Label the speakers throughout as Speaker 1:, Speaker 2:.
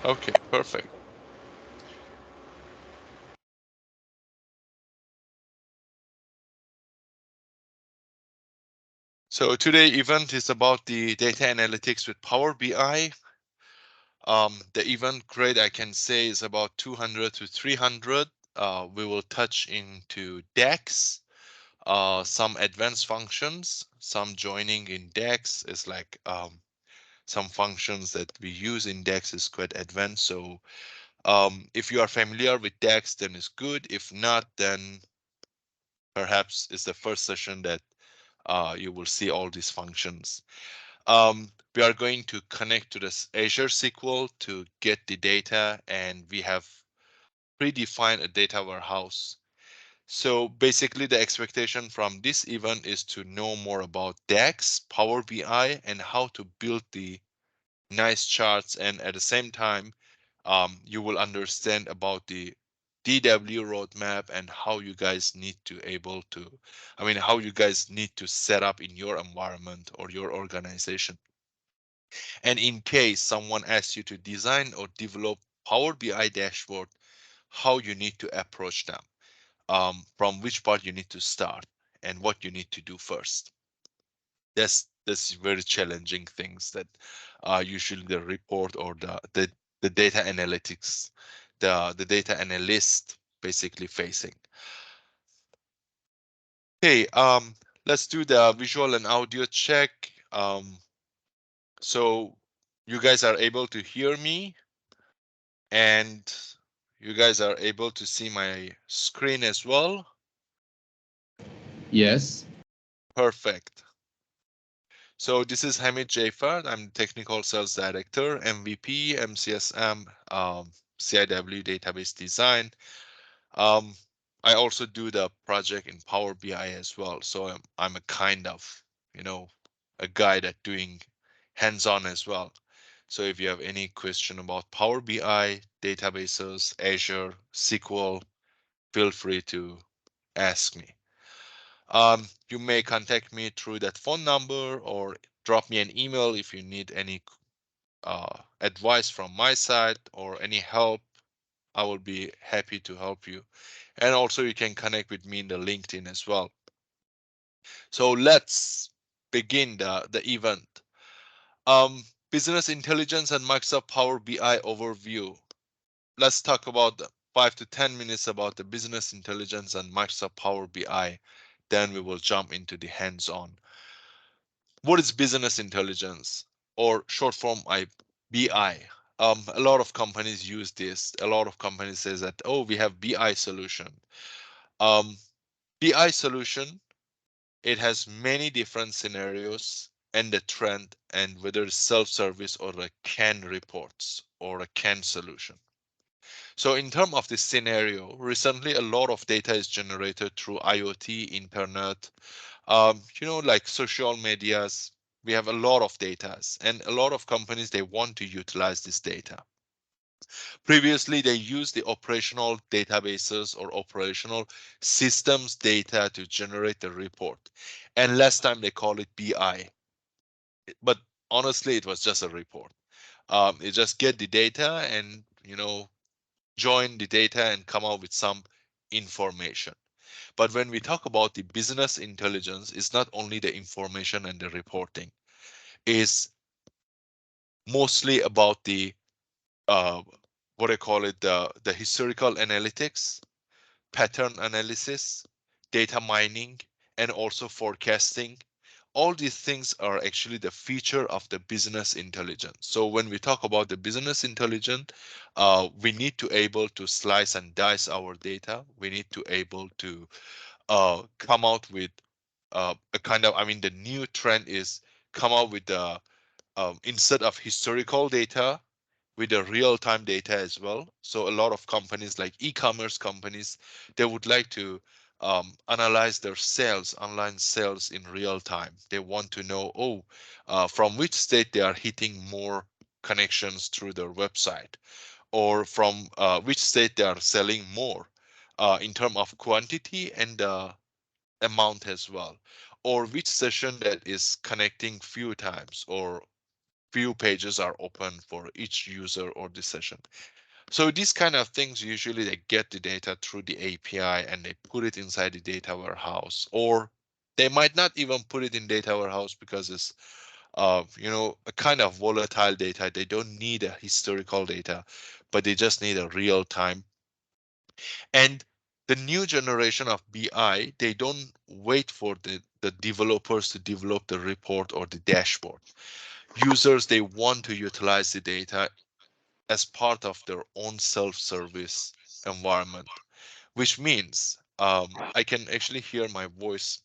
Speaker 1: Okay, perfect. So today event is about the data analytics with Power BI. The event grade I can say is about 200 to 300. We will touch into DAX, some advanced functions, some joining in DAX is like some functions that we use in DAX is quite advanced. So if you are familiar with DAX, then it's good. If not, then perhaps it's the first session that you will see all these functions. We are going to connect to this Azure SQL to get the data, and we have predefined a data warehouse. So basically the expectation from this event is to know more about DAX, Power BI, and how to build the nice charts. And at the same time, you will understand about the DW roadmap and how you guys need to how you guys need to set up in your environment or your organization. And in case someone asks you to design or develop Power BI dashboard, how you need to approach them, from which part you need to start and what you need to do first. That's very challenging things that usually the report or the data analytics, the data analyst basically facing. Okay, let's do the visual and audio check. So you guys are able to hear me and you guys are able to see my screen as well.
Speaker 2: Yes.
Speaker 1: Perfect. So this is Hamid Jafar. I'm Technical Sales Director, MVP, MCSM, CIW Database Design. Um, I also do the project in Power BI as well. So I'm a kind of, a guy that doing hands-on as well. So if you have any question about Power BI, databases, Azure, SQL, feel free to ask me. You may contact me through that phone number or drop me an email if you need any advice from my side or any help. I will be happy to help you. And also you can connect with me in the LinkedIn as well. So let's begin the event. Business intelligence and Microsoft Power BI overview. Let's talk about 5 to 10 minutes about the business intelligence and Microsoft Power BI. Then we will jump into the hands-on. What is business intelligence, or short form BI? A lot of companies use this. A lot of companies says that, oh, we have BI solution. Um, BI solution, it has many different scenarios and the trend and whether it's self-service or a CAN reports or a CAN solution. So in terms of this scenario, recently a lot of data is generated through IoT, internet, like social medias. We have a lot of data and a lot of companies, they want to utilize this data. Previously, they used the operational databases or operational systems data to generate the report. And last time they call it BI. But honestly, it was just a report. You just get the data and, join the data and come out with some information. But when we talk about the business intelligence, it's not only the information and the reporting, it's mostly about the what I call it, the historical analytics, pattern analysis, data mining, and also forecasting. All these things are actually the feature of the business intelligence. So when we talk about the business intelligence, we need to able to slice and dice our data. We need to able to come out with a kind of, the new trend is come out with the instead of historical data with the real-time data as well. So a lot of companies like e-commerce companies, they would like to analyze their sales, online sales in real time. They want to know, from which state they are hitting more connections through their website, or from which state they are selling more in terms of quantity and amount as well, or which session that is connecting few times, or few pages are open for each user or the session. So these kind of things, usually they get the data through the API and they put it inside the data warehouse, or they might not even put it in data warehouse because it's a kind of volatile data. They don't need a historical data, but they just need a real time. And the new generation of BI, they don't wait for the developers to develop the report or the dashboard. Users, they want to utilize the data as part of their own self-service environment, which means I can actually hear my voice.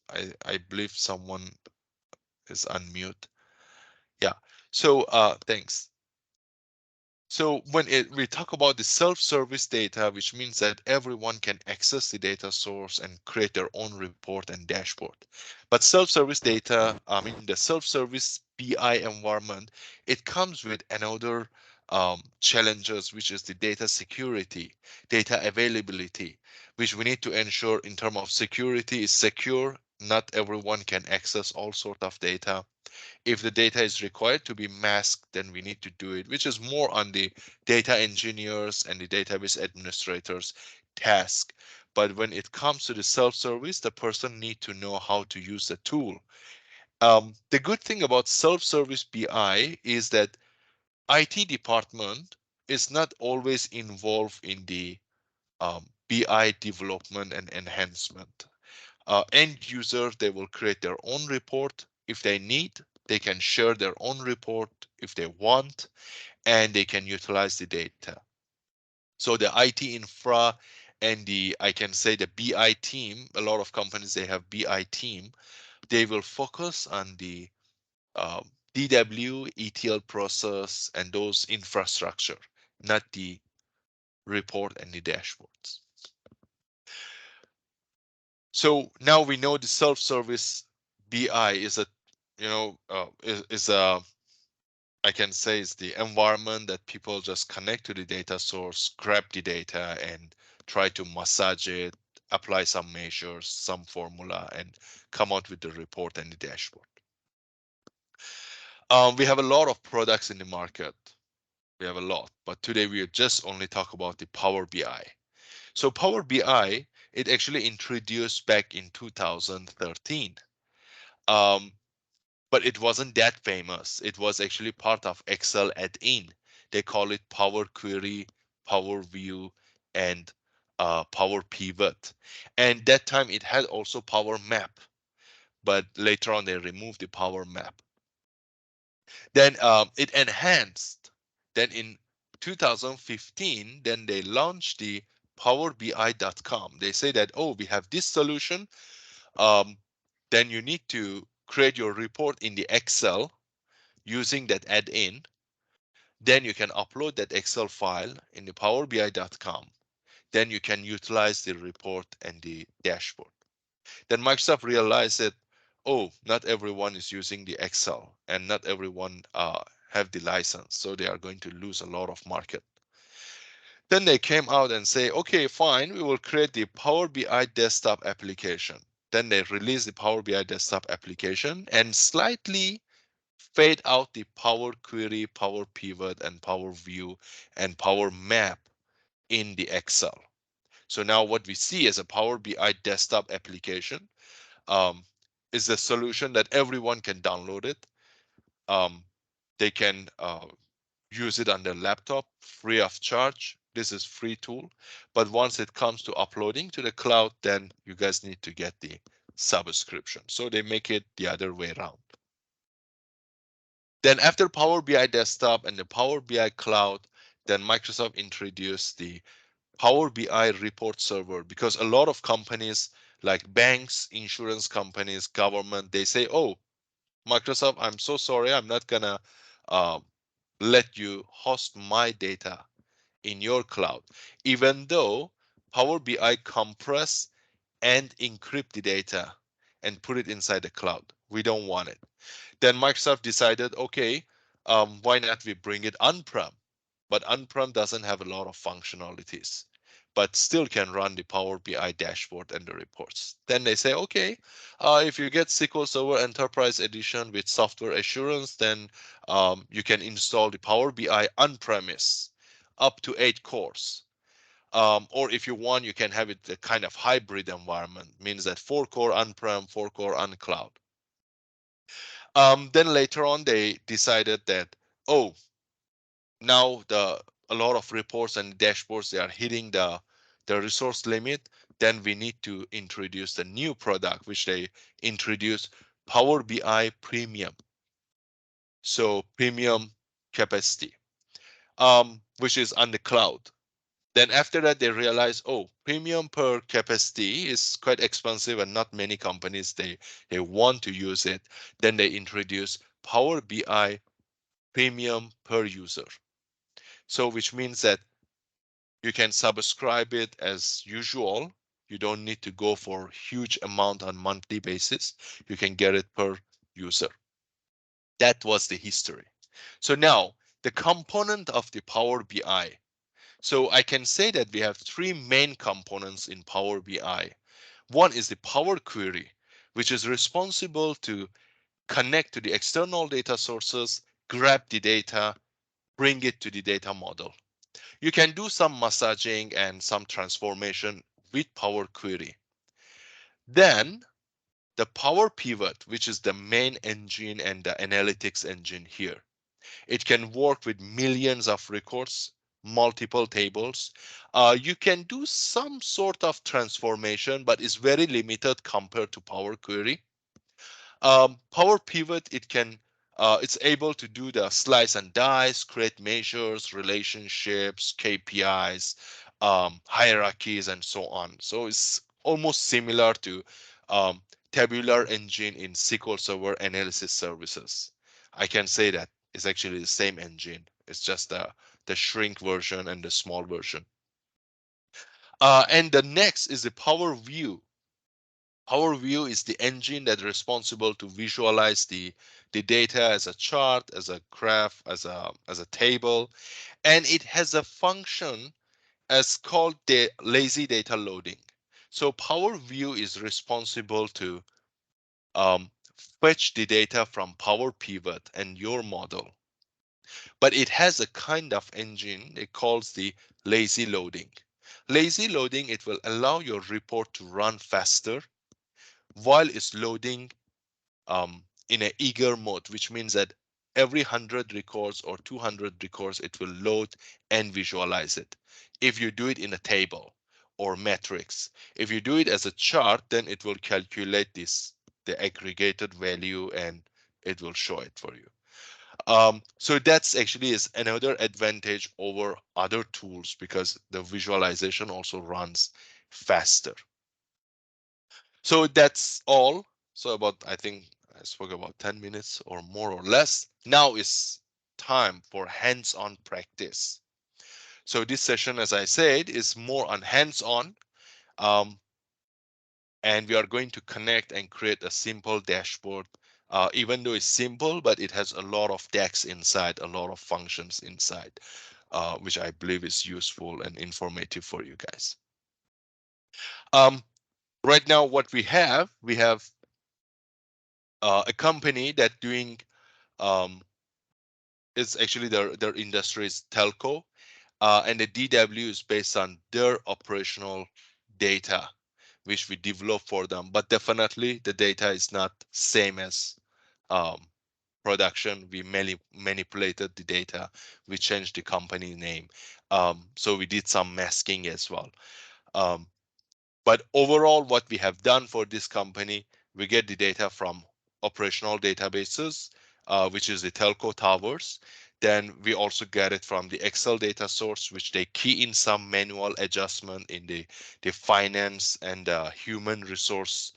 Speaker 1: I believe someone is unmute. Yeah. So thanks. So when we talk about the self-service data, which means that everyone can access the data source and create their own report and dashboard. But self-service data, I mean the self-service BI environment, it comes with another challenges, which is the data security, data availability, which we need to ensure in terms of security is secure. Not everyone can access all sort of data. If the data is required to be masked, then we need to do it, which is more on the data engineers and the database administrators task. But when it comes to the self-service, the person need to know how to use the tool. The good thing about self-service BI is that IT department is not always involved in the BI development and enhancement. End users, they will create their own report if they need. They can share their own report if they want, and they can utilize the data. So the IT infra and I can say the BI team, a lot of companies, they have BI team. They will focus on the DW, ETL process, and those infrastructure, not the report and the dashboards. So now we know the self-service BI is a, is a, I can say is the environment that people just connect to the data source, grab the data and try to massage it, apply some measures, some formula, and come out with the report and the dashboard. We have a lot of products in the market. We have a lot, but today we just only talk about the Power BI. So Power BI, it actually introduced back in 2013. Um, but it wasn't that famous. It was actually part of Excel add-in. They call it Power Query, Power View, and Power Pivot. And that time it had also Power Map, but later on they removed the Power Map. Then it enhanced. Then in 2015, then they launched the PowerBI.com. They say that, oh, we have this solution. Um, then you need to create your report in the Excel using that add-in. Then you can upload that Excel file in the PowerBI.com. Then you can utilize the report and the dashboard. Then Microsoft realized that, oh, not everyone is using the Excel and not everyone have the license. So they are going to lose a lot of market. Then they came out and say, okay, fine, we will create the Power BI desktop application. Then they release the Power BI desktop application and slightly fade out the Power Query, Power Pivot, and Power View and Power Map in the Excel. So now what we see as a Power BI desktop application um, is a solution that everyone can download it. They can use it on their laptop free of charge. This is free tool. But once it comes to uploading to the cloud, then you guys need to get the subscription. So they make it the other way around. Then after Power BI Desktop and the Power BI Cloud, then Microsoft introduced the Power BI Report Server, because a lot of companies like banks, insurance companies, government, they say, oh, Microsoft, I'm so sorry, I'm not gonna uh, let you host my data in your cloud, even though Power BI compress and encrypt the data and put it inside the cloud. We don't want it. Then Microsoft decided, okay, why not we bring it on-prem? But on-prem doesn't have a lot of functionalities. but still can run the Power BI dashboard and the reports. Then they say, okay, if you get SQL Server Enterprise Edition with software assurance, then you can install the Power BI on-premise up to 8 cores. Or if you want, you can have it a kind of hybrid environment, means that 4 core on-prem, 4 core on cloud. Then later on, they decided that, oh, now a lot of reports and dashboards, they are hitting the resource limit. Then we need to introduce a new product, which they introduced, Power BI Premium. So premium capacity, which is on the cloud. Then after that, they realize, oh, premium per capacity is quite expensive and not many companies, they want to use it. Then they introduce Power BI Premium per user. So which means that you can subscribe it as usual. You don't need to go for huge amount on monthly basis. You can get it per user. That was the history. So now the component of the Power BI. So I can say that we have 3 main components in Power BI. One is the Power Query, which is responsible to connect to the external data sources, grab the data, bring it to the data model. You can do some massaging and some transformation with Power Query. Then the Power Pivot, which is the main engine and the analytics engine here. It can work with millions of records, multiple tables. You can do some sort of transformation, but it's very limited compared to Power Query. Power Pivot, it's able to do the slice and dice, create measures, relationships, KPIs, hierarchies, and so on. So it's almost similar to tabular engine in SQL Server analysis services. I can say that it's actually the same engine. It's just the shrink version and the small version. And the next is the Power View. Power View is the engine that's responsible to visualize the data as a chart, as a graph, as a table, and it has a function as called the lazy data loading. So Power View is responsible to um, fetch the data from Power Pivot and your model, but it has a kind of engine it calls the lazy loading. Lazy loading, it will allow your report to run faster while it's loading in an eager mode, which means that every 100 records or 200 records, it will load and visualize it. If you do it in a table or matrix, if you do it as a chart, then it will calculate the aggregated value, and it will show it for you. So that's actually is another advantage over other tools because the visualization also runs faster. So that's all. So about, I think I spoke about 10 minutes or more or less. Now is time for hands-on practice. So this session, as I said, is more on hands-on. And we are going to connect and create a simple dashboard. Even though it's simple, but it has a lot of text inside, a lot of functions inside, which I believe is useful and informative for you guys. Right now, what we have a company that doing it's actually their industry is telco, and the DW is based on their operational data, which we develop for them. But definitely the data is not same as um, production. We manipulated the data. We changed the company name. So we did some masking as well. Um, But overall, what we have done for this company, we get the data from operational databases, which is the telco towers. Then we also get it from the Excel data source, which they key in some manual adjustment in the finance and human resource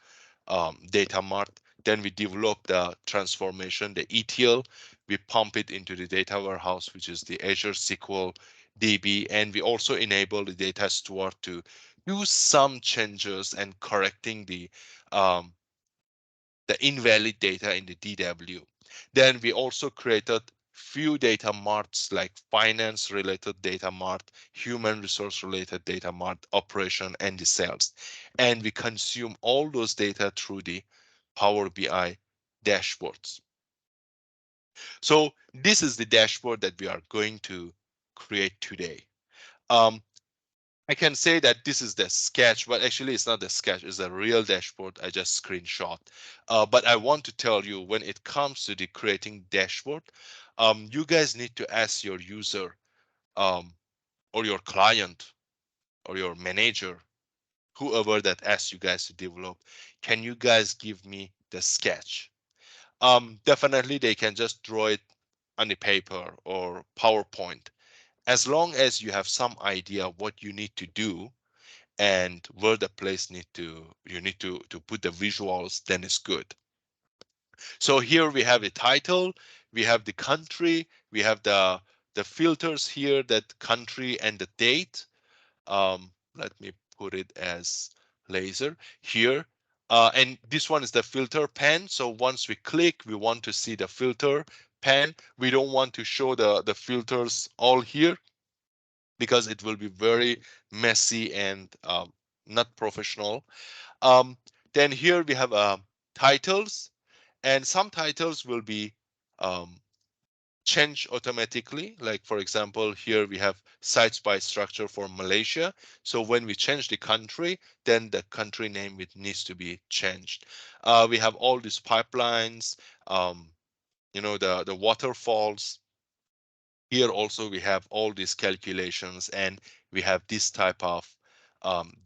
Speaker 1: data mart. Then we develop the transformation, the ETL. We pump it into the data warehouse, which is the Azure SQL DB, and we also enable the data steward to do some changes and correcting the invalid data in the DW. Then we also created few data marts like finance related data mart, human resource related data mart, operation, and the sales. And we consume all those data through the Power BI dashboards. So this is the dashboard that we are going to create today. Um, I can say that this is the sketch, but actually it's not the sketch, it's a real dashboard I just screenshot. But I want to tell you, when it comes to the creating dashboard, you guys need to ask your user or your client or your manager, whoever that asks you guys to develop, can you guys give me the sketch? Definitely they can just draw it on the paper or PowerPoint. As long as you have some idea what you need to do and where the place you need to put the visuals, then it's good. So here we have the title, we have the country, we have the filters here, that country and the date. Let me put it as laser here. And this one is the filter pane. So once we click, we want to see the filter pane. We don't want to show the filters all here because it will be very messy and not professional. Um, then here we have titles, and some titles will be um, changed automatically. Like for example, here we have sites by structure for Malaysia. So when we change the country, then the country name needs to be changed. We have all these pipelines, the waterfalls. Here also we have all these calculations, and we have this type of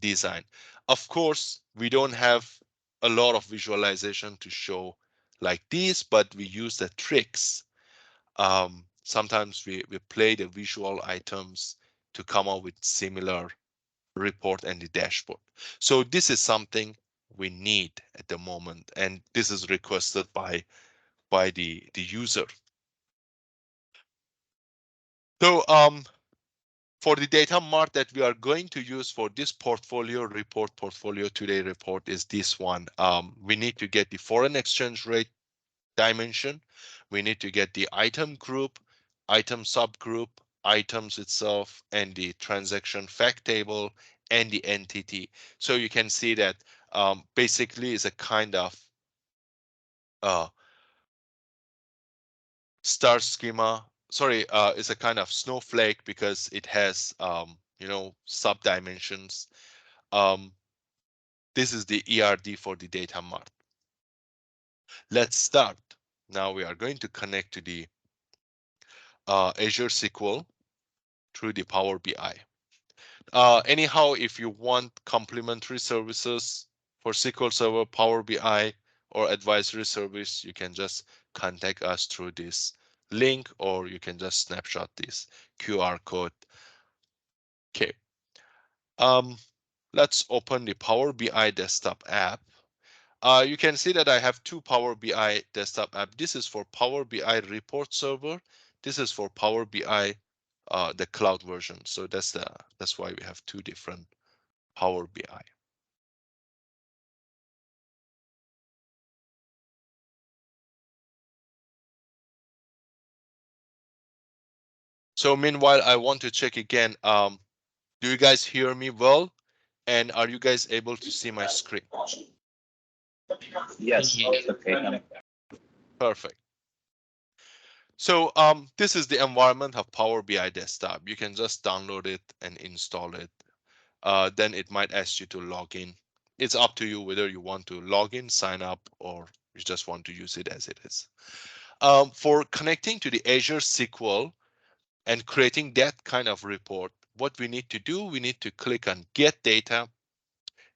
Speaker 1: design. Of course, we don't have a lot of visualization to show like this, but we use the tricks. Sometimes we play the visual items to come up with similar report and the dashboard. So this is something we need at the moment, and this is requested by the user. So for the data mart that we are going to use for this portfolio today report is this one. We need to get the foreign exchange rate dimension. We need to get the item group, item subgroup, items itself, and the transaction fact table and the entity. So you can see that basically is a kind of uh, star schema. Sorry, it's a kind of snowflake because it has sub dimensions. Um, this is the ERD for the data mart. Let's start. Now we are going to connect to the Azure SQL through the Power BI. Anyhow, if you want complimentary services for SQL Server, Power BI, or advisory service, you can just contact us through this link, or you can just snapshot this QR code. Okay. Let's open the Power BI desktop app. You can see that I have two Power BI desktop app. This is for Power BI report server. This is for Power BI, the cloud version. So that's why we have two different Power BI. So meanwhile, I want to check again. Do you guys hear me well? And are you guys able to see my screen?
Speaker 2: Yes, okay.
Speaker 1: Perfect. So this is the environment of Power BI desktop. You can just download it and install it. Then it might ask you to log in. It's up to you whether you want to log in, sign up, or you just want to use it as it is. For connecting to the Azure SQL and creating that kind of report, what we need to do, we need to click on Get Data,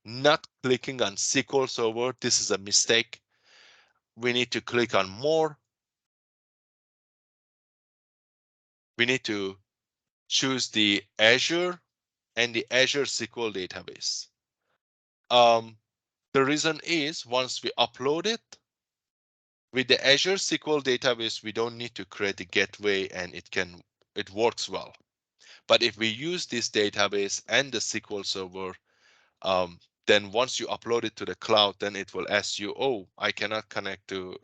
Speaker 1: not clicking on SQL Server. This is a mistake. We need to click on More. We need to choose the Azure and the Azure SQL database. The reason is once we upload it, with the Azure SQL database, we don't need to create a gateway and it works well. But if we use this database and the SQL Server, then once you upload it to the cloud, then it will ask you, oh, it cannot connect to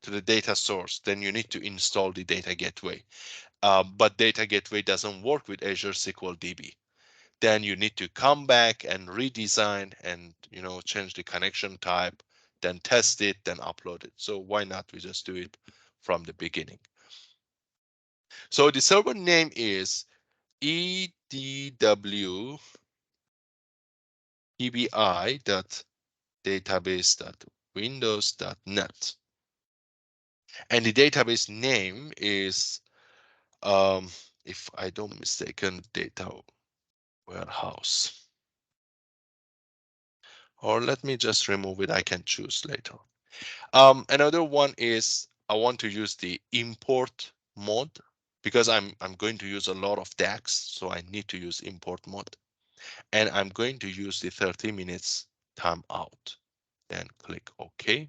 Speaker 1: the data source. Then you need to install the data gateway. But data gateway doesn't work with Azure SQL DB. Then you need to come back and redesign and change the connection type, then test it, then upload it. So why not we just do it from the beginning? So the server name is edwtbi.database.windows.net. And the database name is, if I don't mistaken, data warehouse. Or let me just remove it. I can choose later. Another one is I want to use the import mode because I'm going to use a lot of DAX, so I need to use import mode. And I'm going to use the 30 minutes timeout. Then click OK.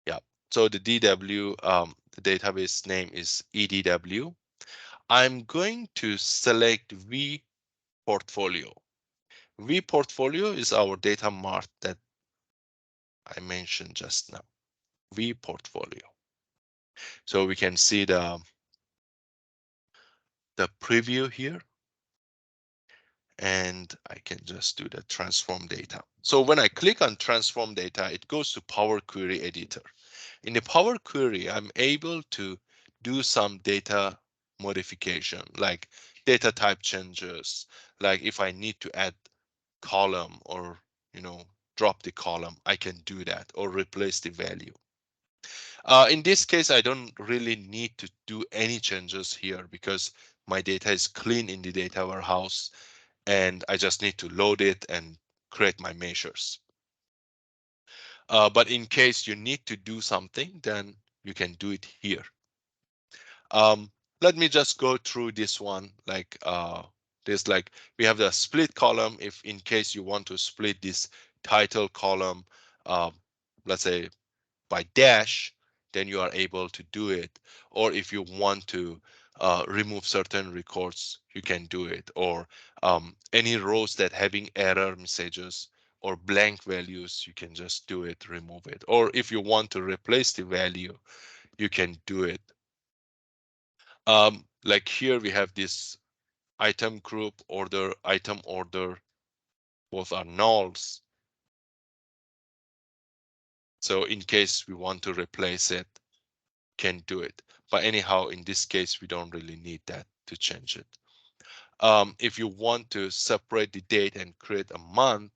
Speaker 1: Yeah. So the DW, the database name is EDW. I'm going to select V portfolio. V portfolio is our data mart that I mentioned just now. V portfolio. So we can see the preview here. And I can just do the transform data. So when I click on transform data, it goes to Power Query editor. In the Power Query, I'm able to do some data modification, like data type changes, like if I need to add column or drop the column, I can do that, or replace the value. In this case, I don't really need to do any changes here because my data is clean in the data warehouse and I just need to load it and create my measures. But in case you need to do something, then you can do it here. Let me just go through this one. Like we have the split column. If in case you want to split this title column, let's say by dash, then you are able to do it. Or if you want to remove certain records, you can do it. Or any rows that having error messages or blank values, you can just do it, remove it. Or if you want to replace the value, you can do it. Like here we have this item group, order, item order, both are nulls. So in case we want to replace it, can do it. But anyhow, in this case, we don't really need that to change it. If you want to separate the date and create a month,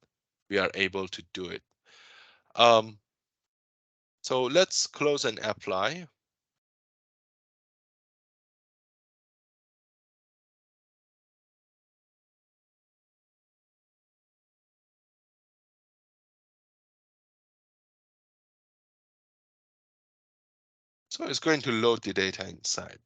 Speaker 1: we are able to do it. So let's close and apply. So it's going to load the data inside.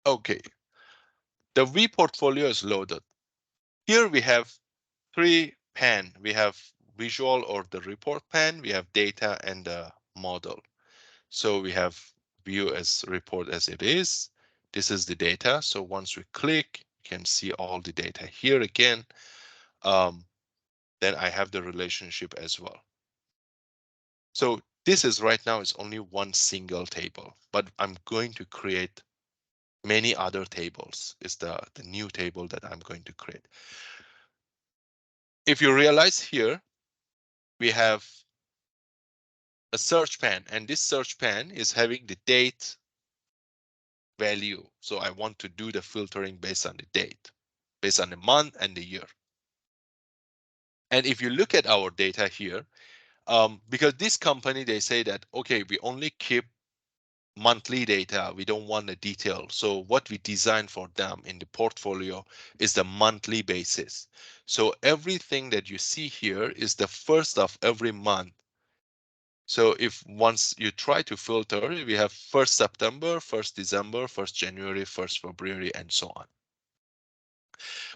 Speaker 1: Okay, the V portfolio is loaded. Here we have three pane. We have visual or the report pane, we have data and the model. So we have view as report as it is. This is the data. So once we click, you can see all the data here again. Then I have the relationship as well. So this is right now is only one single table, but I'm going to create many other tables. Is the new table that I'm going to create. If you realize here, we have a search pane, and this search pane is having the date value. So I want to do the filtering based on the date, based on the month and the year. And if you look at our data here, because this company, they say that, okay, we only keep monthly data. We don't want the detail. So what we design for them in the portfolio is the monthly basis. So everything that you see here is the first of every month. So if once you try to filter, we have 1st September, 1st December, 1st January, 1st February, and so on.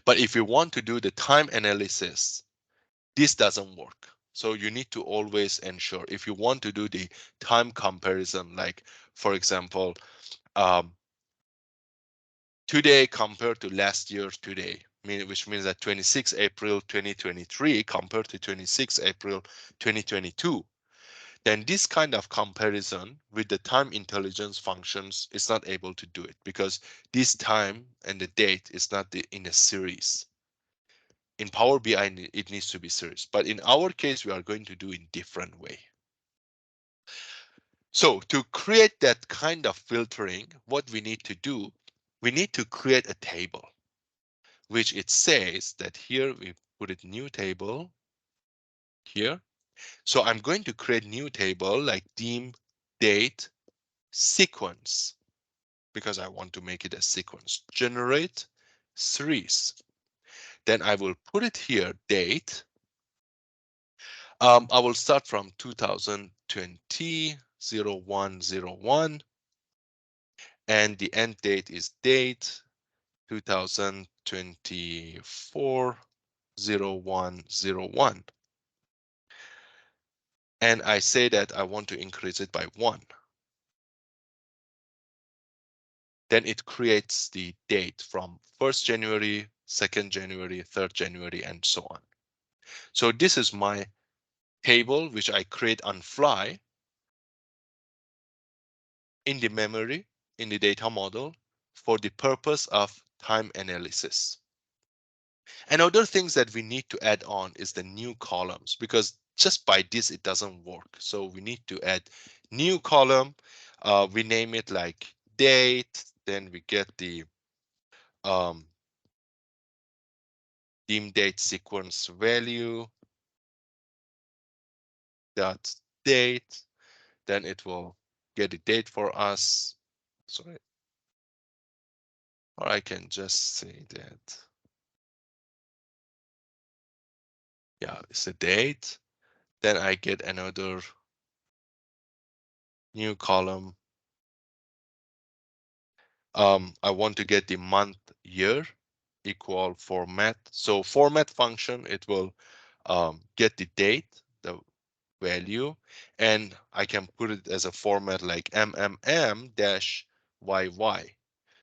Speaker 1: But if you want to do the time analysis, this doesn't work. So you need to always ensure if you want to do the time comparison, like for example, today compared to last year today, which means that 26 April 2023 compared to 26 April 2022, then this kind of comparison with the time intelligence functions is not able to do it because this time and the date is not in a series. In Power BI, it needs to be series, but in our case, we are going to do in different way. So to create that kind of filtering, what we need to do, we need to create a table, which it says that here we put it new table here. So I'm going to create new table like dim date sequence because I want to make it a sequence. Generate series. Then I will put it here date. I will start from 2020 0101 and the end date is date 2024 0101. And I say that I want to increase it by 1. Then it creates the date from 1st January, 2nd January, 3rd January, and so on. So this is my table, which I create on fly in the memory, in the data model for the purpose of time analysis. And other things that we need to add on is the new columns because just by this, it doesn't work. So we need to add new column. We name it like date, then we get the dim date sequence value dot date, then it will get a date for us. Sorry. Or I can just say that. Yeah, it's a date. Then I get another new column. I want to get the month year equal format. So format function, it will get the date, the value, and I can put it as a format like MMM-YY.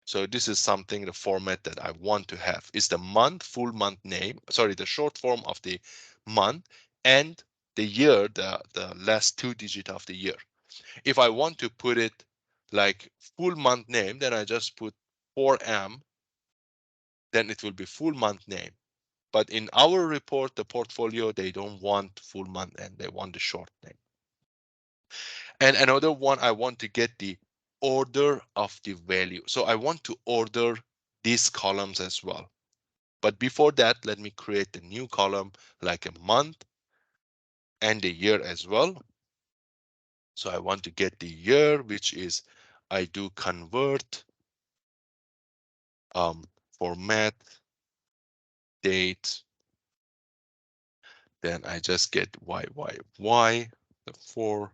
Speaker 1: So this is something, the format that I want to have is the month, full month name, sorry, the short form of the month and the year, the last 2 digits of the year. If I want to put it like full month name, then I just put 4M, then it will be full month name. But in our report, the portfolio, they don't want full month and they want the short name. And another one, I want to get the order of the value. So I want to order these columns as well. But before that, let me create a new column like a month and a year as well. So I want to get the year, which is I do convert format date. Then I just get YYY, the 4.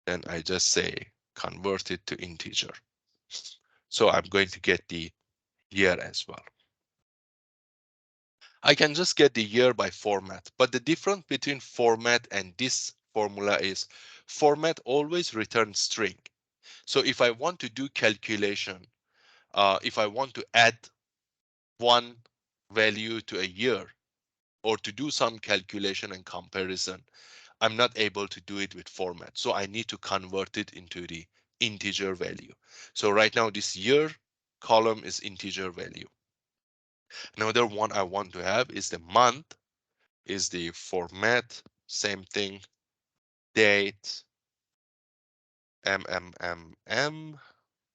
Speaker 1: Then I just say convert it to integer. So I'm going to get the year as well. I can just get the year by format, but the difference between format and this formula is format always returns string. So if I want to do calculation, if I want to add one value to a year or to do some calculation and comparison, I'm not able to do it with format. So I need to convert it into the integer value. So right now this year column is integer value. Another one I want to have is the month, is the format, same thing, date, MMMM,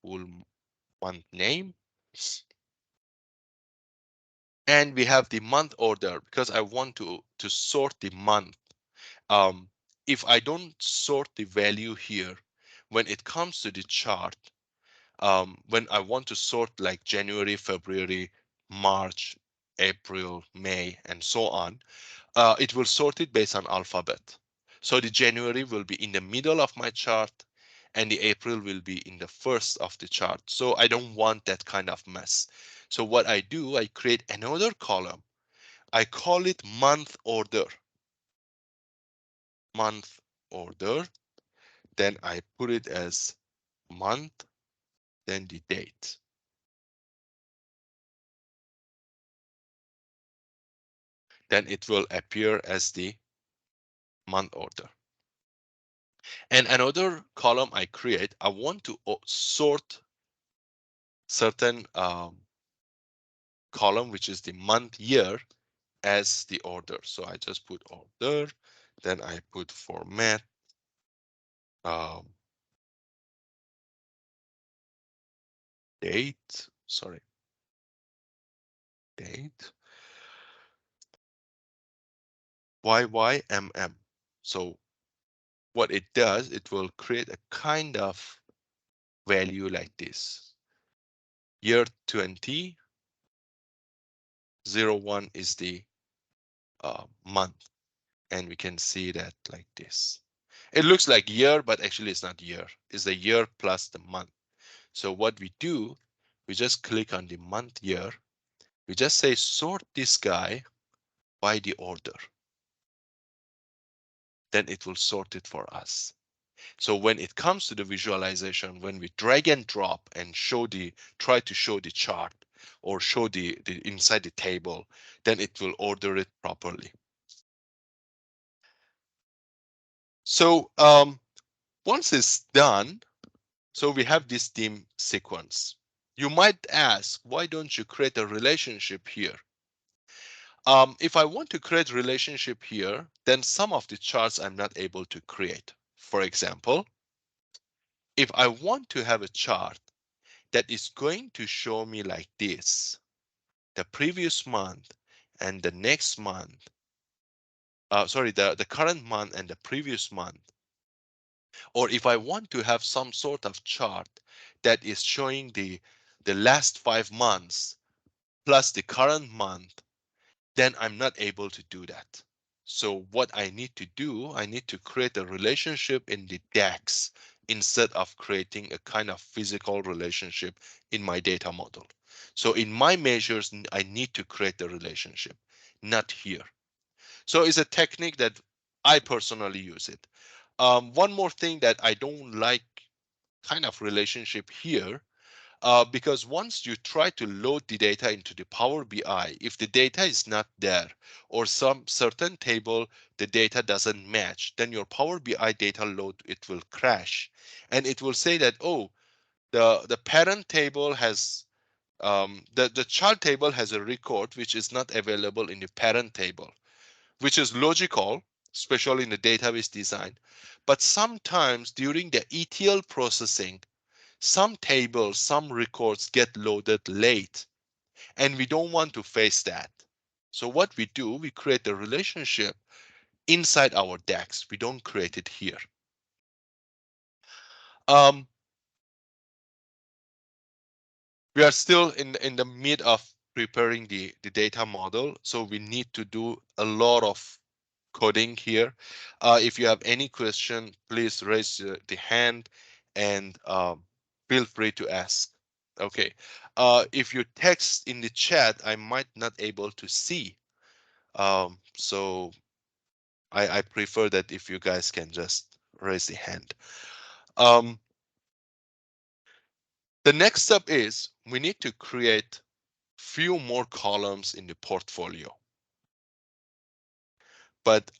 Speaker 1: full month name. And we have the month order because I want to sort the month. If I don't sort the value here, when it comes to the chart, when I want to sort like January, February, March, April, May, and so on, it will sort it based on alphabet. So the January will be in the middle of my chart and the April will be in the first of the chart. So I don't want that kind of mess. So what I do, I create another column. I call it month order. Month order. Then I put it as month, then the date. Then it will appear as the month order. And another column I create, I want to sort certain column, which is the month year, as the order. So I just put order, then I put format, um, date, sorry, date, YYMM. So what it does, it will create a kind of value like this. Year 2001 is the month, and we can see that like this. It looks like year, but actually it's not year. It's the year plus the month. So what we do, we just click on the month year. We just say sort this guy by the order. Then it will sort it for us. So when it comes to the visualization, when we drag and drop and try to show the chart or show the inside the table, then it will order it properly. So once it's done, so we have this theme sequence. You might ask, why don't you create a relationship here? If I want to create relationship here, then some of the charts I'm not able to create. For example, if I want to have a chart that is going to show me like this, the previous month and the next month, sorry, the current month and the previous month, or if I want to have some sort of chart that is showing the last 5 months plus the current month, then I'm not able to do that. So what I need to do, I need to create a relationship in the DAX instead of creating a kind of physical relationship in my data model. So in my measures, I need to create the relationship, not here. So it's a technique that I personally use it. One more thing that I don't like kind of relationship here, because once you try to load the data into the Power BI, if the data is not there or some certain table, the data doesn't match, then your Power BI data load, it will crash. And it will say that, oh, the parent table has, the child table has a record which is not available in the parent table, which is logical, especially in the database design. But sometimes during the ETL processing, some tables, some records get loaded late, and we don't want to face that. So what we do, we create a relationship inside our DAX. We don't create it here. Um, we are still in the mid of preparing the data model, so we need to do a lot of coding here. If you have any question, please raise the hand and feel free to ask. Okay, if you text in the chat, I might not able to see. So I prefer that if you guys can just raise the hand. The next step is we need to create few more columns in the portfolio. But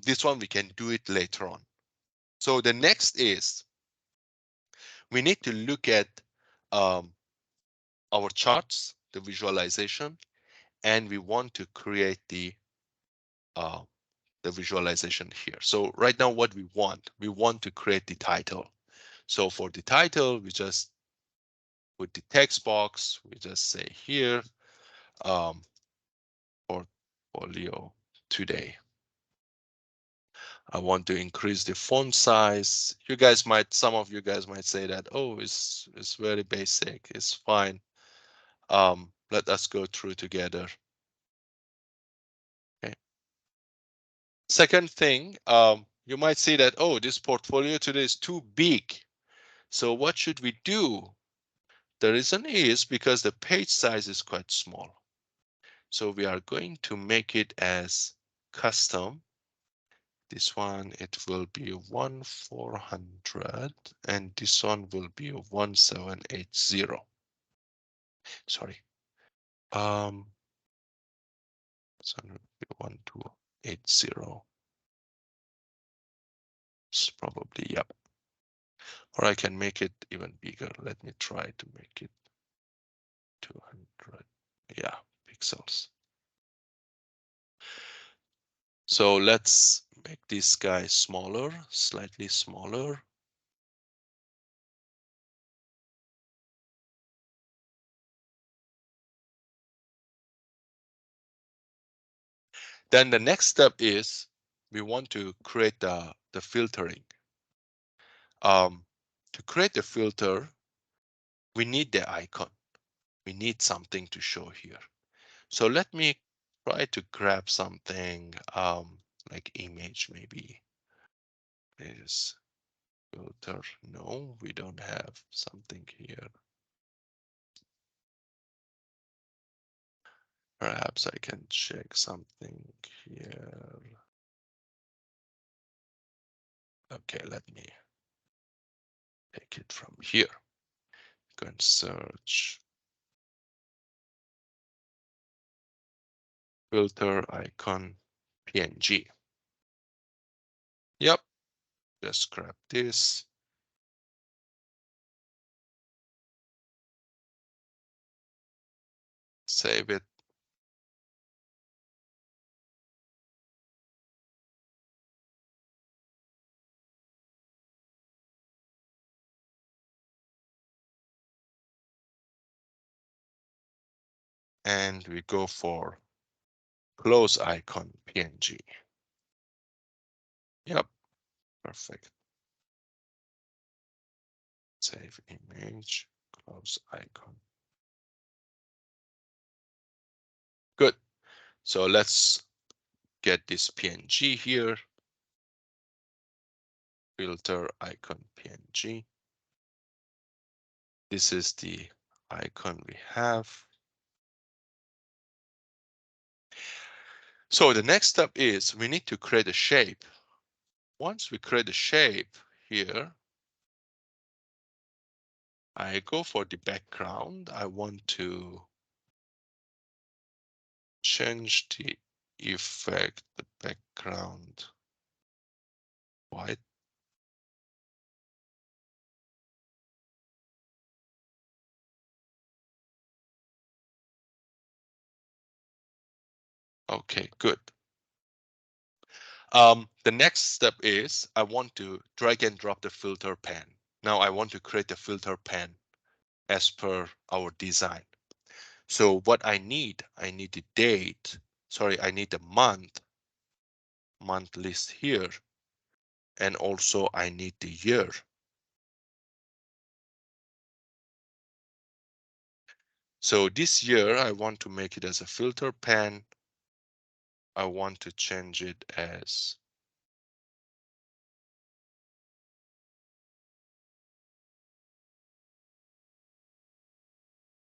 Speaker 1: this one we can do it later on. So the next is we need to look at our charts, the visualization, and we want to create the visualization here. So right now what we want to create the title. So for the title, we just put the text box, we just say here, portfolio today. I want to increase the font size. Some of you guys might say that, oh, it's very basic, it's fine. Let us go through together. Okay. Second thing, you might see that, oh, this portfolio today is too big. So what should we do? The reason is because the page size is quite small. So we are going to make it as custom. This one, it will be 1400 and this one will be 1780. Sorry. This one will be 1280. It's probably, yep. Or I can make it even bigger. Let me try to make it 200. Yeah, pixels. So let's make this guy smaller, slightly smaller. Then the next step is we want to create the filtering. To create the filter, we need the icon. We need something to show here. So let me try to grab something like image maybe. Is filter? No, we don't have something here. Perhaps I can check something here. Okay, let me take it from here. Go and search filter icon PNG. Yep, just grab this. Save it. And we go for close icon PNG. Yep, perfect. Save image, close icon. Good. So let's get this PNG here. Filter icon PNG. This is the icon we have. So the next step is we need to create a shape. Once we create a shape here, I go for the background. I want to change the effect, the background white. Okay, good. The next step is I want to drag and drop the filter pan. Now I want to create a filter pan as per our design. So what I need the date. Sorry, I need the month list here. And also I need the year. So this year I want to make it as a filter pan. I want to change it as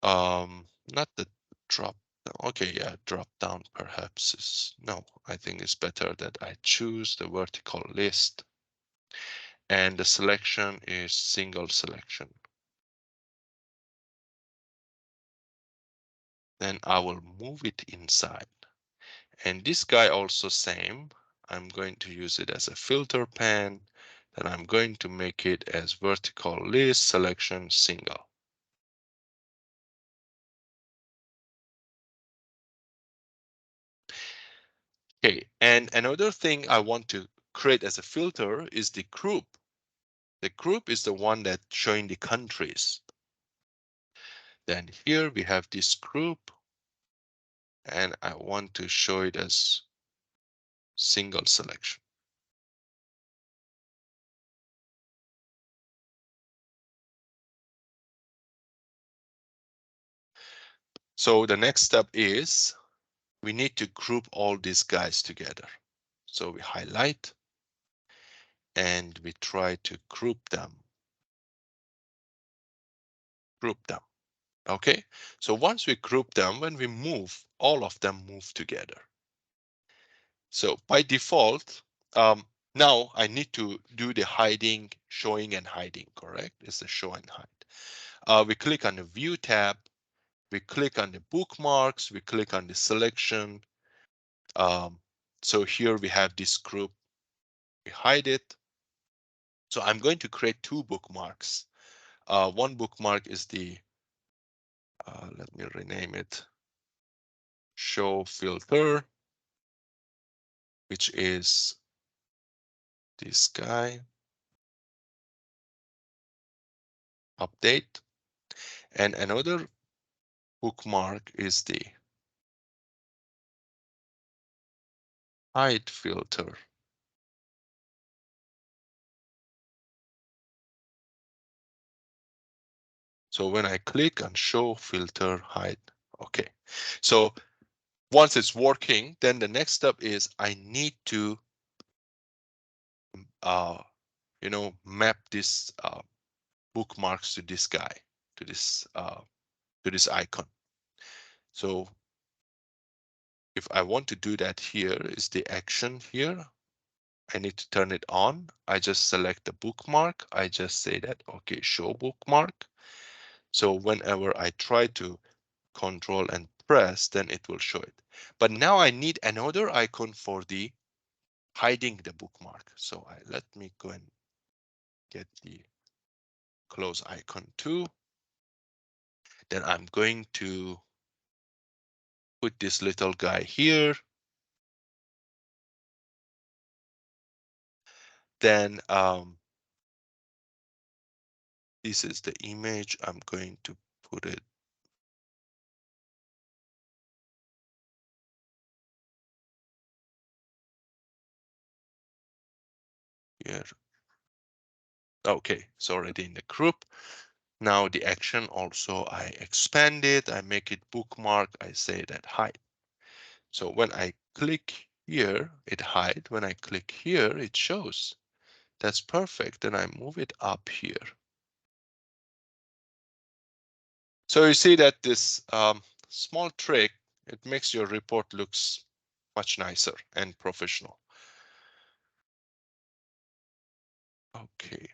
Speaker 1: not the drop. Okay, yeah, drop down perhaps is no. I think it's better that I choose the vertical list. And the selection is single selection. Then I will move it inside. And this guy also same. I'm going to use it as a filter pan. Then I'm going to make it as vertical list selection single. Okay, and another thing I want to create as a filter is the group. The group is the one that's showing the countries. Then here we have this group and I want to show it as single selection. So the next step is we need to group all these guys together. So we highlight and we try to group them. Okay, so once we group them, when we move, all of them move together. So by default, now I need to do the hiding, showing and hiding, correct? It's the show and hide. We click on the view tab, we click on the bookmarks, we click on the selection. So here we have this group, we hide it. So I'm going to create two bookmarks. One bookmark is the, let me rename it, show filter, which is this guy, update. And another bookmark is the hide filter. So when I click on show filter hide, okay. So once it's working, then the next step is I need to, map this bookmarks to this guy, to this icon. So if I want to do that, here is the action here. I need to turn it on. I just select the bookmark. I just say that, okay, show bookmark. So whenever I try to control and press, then it will show it. But now I need another icon for the hiding the bookmark. So let me go and get the close icon too. Then I'm going to put this little guy here. Then this is the image. I'm going to put it here. Okay, it's already in the group. Now the action also, I expand it, I make it bookmark, I say that hide. So when I click here, it hide. When I click here, it shows. That's perfect. Then I move it up here. So you see that this small trick, it makes your report looks much nicer and professional. Okay.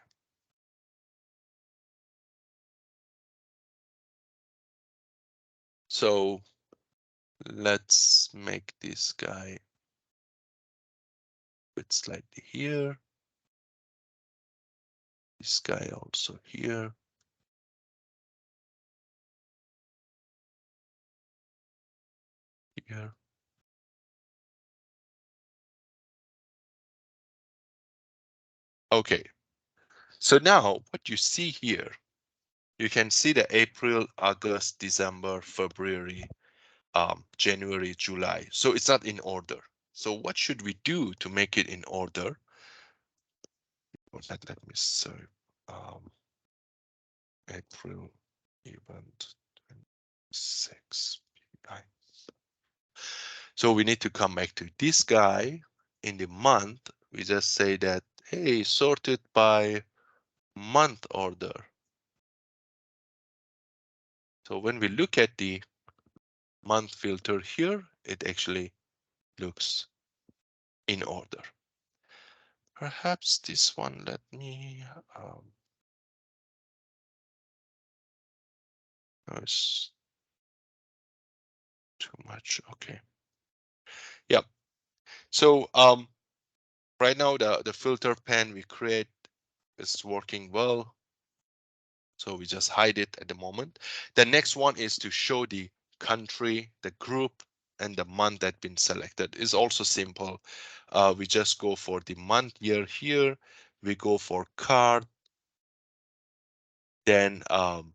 Speaker 1: So let's make this guy put slightly here. This guy also here. Here. Okay. So now what you see here, you can see the April, August, December, February, January, July. So it's not in order. So what should we do to make it in order? Let me say April event 6. So we need to come back to this guy. In the month, we just say that, hey, sort it by month order. So when we look at the month filter here, it actually looks in order. Perhaps this one, let me, no, it's too much, okay. Yep. So right now the filter pane we create is working well. So we just hide it at the moment. The next one is to show the country, the group, and the month that been selected. Is also simple. We just go for the month year here. We go for card. Then I'm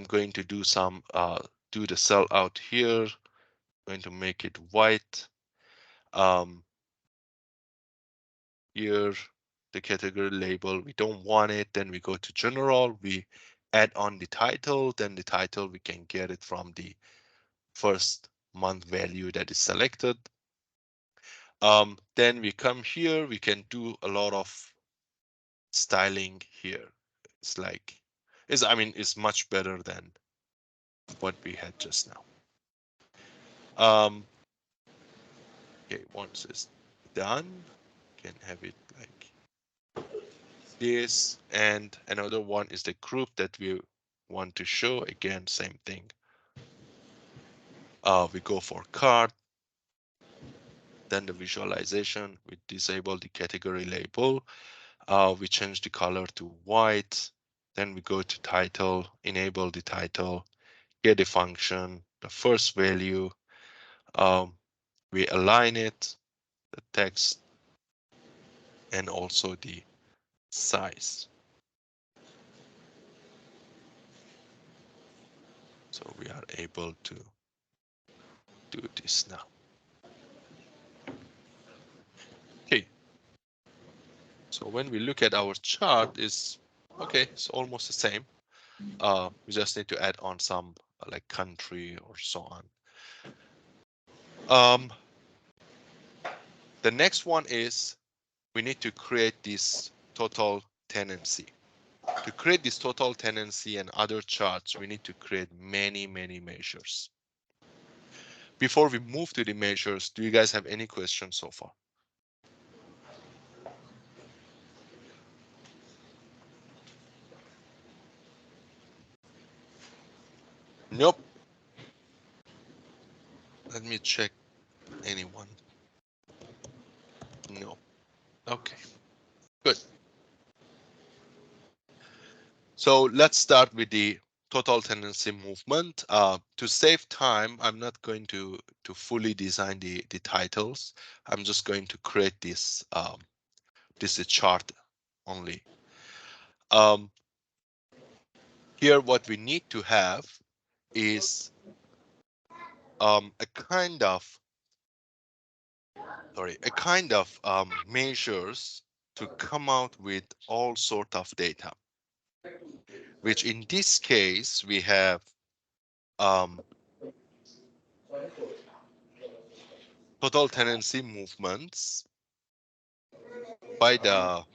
Speaker 1: going to do some do the cell out here. Going to make it white. Here the category label, we don't want it. Then we go to general. We add on the title, then the title we can get it from the first month value that is selected. Then we come here, we can do a lot of styling here. It's like, it's much better than what we had just now. Okay, once it's done, can have it like this. And another one is the group that we want to show. Again, same thing. We go for card, then the visualization, we disable the category label. We change the color to white. Then we go to title, enable the title, get a function, the first value. We align it, the text, and also the size. So we are able to do this now. Okay. So when we look at our chart, it's okay. It's almost the same. We just need to add on some like country or so on. The next one is we need to create this total tenancy. To create this total tenancy and other charts, we need to create many measures. Before we move to the measures, do you guys have any questions so far? Nope. Let me check anyone. No. Okay, good. So let's start with the total tenancy movement. To save time, I'm not going to fully design the titles. I'm just going to create this this chart only. Here, what we need to have is a kind of measures to come out with all sort of data, which in this case we have total tenancy movements by the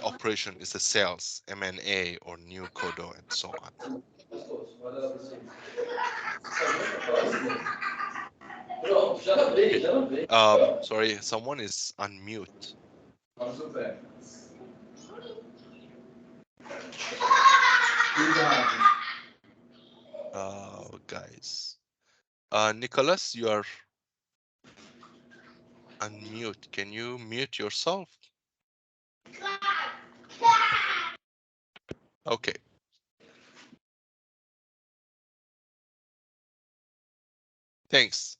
Speaker 1: operation is the sales, M&A or new codo and so on. Sorry, someone is on mute. Guys. Nicholas, you are unmute. Can you mute yourself? Okay. Thanks.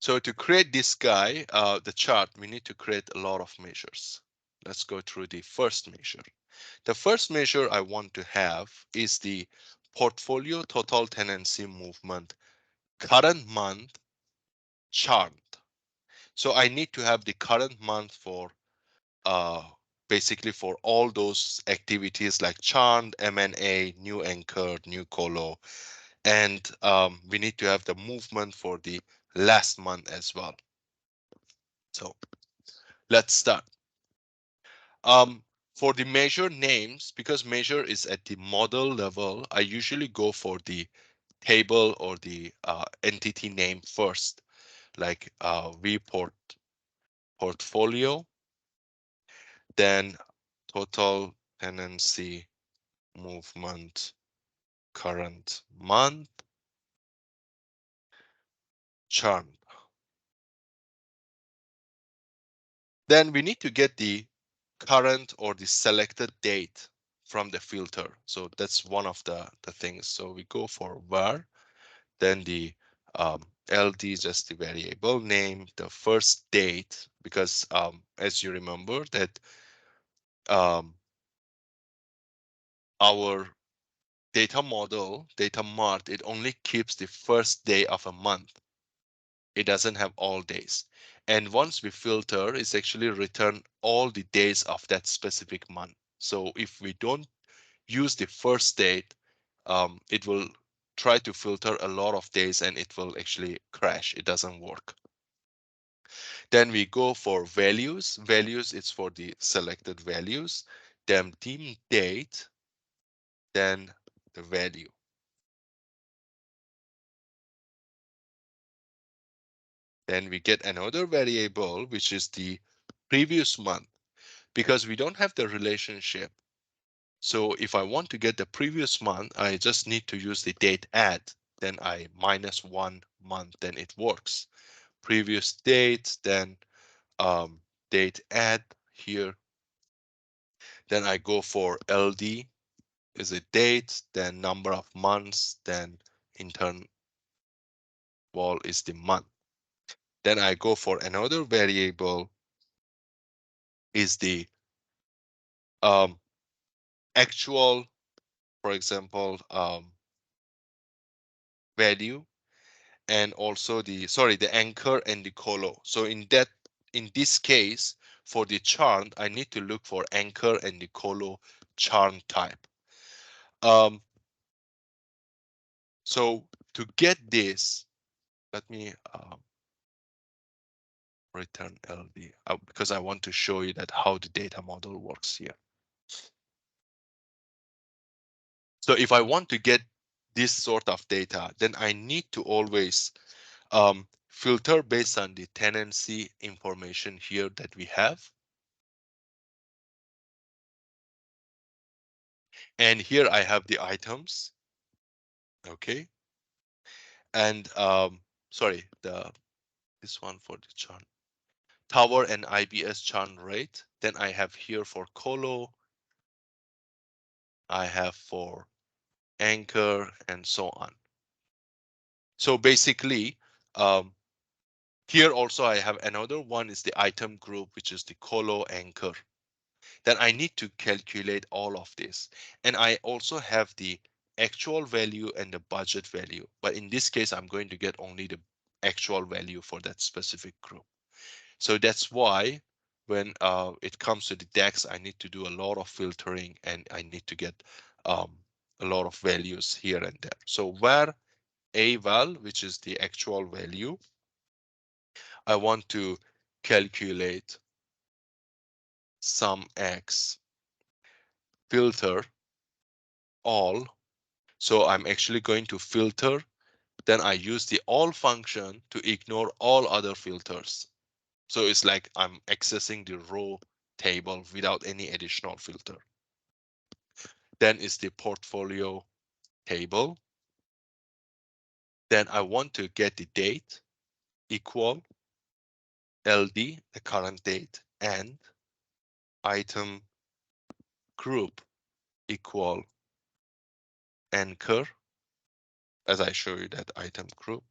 Speaker 1: So to create this guy, the chart, we need to create a lot of measures. Let's go through the first measure. The first measure I want to have is the portfolio total tenancy movement current month chart. So I need to have the current month for basically for all those activities like churn, M&A, new anchor, new colo, and we need to have the movement for the last month as well. So let's start. For the measure names, because measure is at the model level, I usually go for the table or the entity name first, like portfolio, then total tenancy movement current month churn. Then we need to get the current or the selected date from the filter. So that's one of the things. So we go for var, then the LD is just the variable name, the first date, because as you remember that our data model, data mart, it only keeps the first day of a month. It doesn't have all days. And once we filter, it's actually return all the days of that specific month. So if we don't use the first date, it will try to filter a lot of days and it will actually crash. It doesn't work. Then we go for values. Values is for the selected values. Then team date, then the value. Then we get another variable, which is the previous month, because we don't have the relationship. So if I want to get the previous month, I just need to use the date add. Then I minus 1 month, then it works. Previous date, then date add here. Then I go for LD is a date, then number of months, then interval is the month. Then I go for another variable is the actual, for example, value, and also the anchor and the colo. So in this case, for the chart, I need to look for anchor and the colo chart type. So to get this, let me return LD because I want to show you that how the data model works here. So if I want to get this sort of data, then I need to always filter based on the tenancy information here that we have. And here I have the items. Okay. And sorry, this one for the churn. Tower and IBS churn rate. Then I have here for colo. I have for anchor and so on. So basically, here also I have another one is the item group, which is the colo anchor. Then I need to calculate all of this. And I also have the actual value and the budget value. But in this case, I'm going to get only the actual value for that specific group. So that's why when it comes to the DAX, I need to do a lot of filtering and I need to get a lot of values here and there. So where AVAL, which is the actual value, I want to calculate sum X, filter all. So I'm actually going to filter. Then I use the all function to ignore all other filters. So it's like I'm accessing the raw table without any additional filter. Then is the portfolio table. Then I want to get the date equal LD, the current date, and item group equal anchor, as I show you that item group,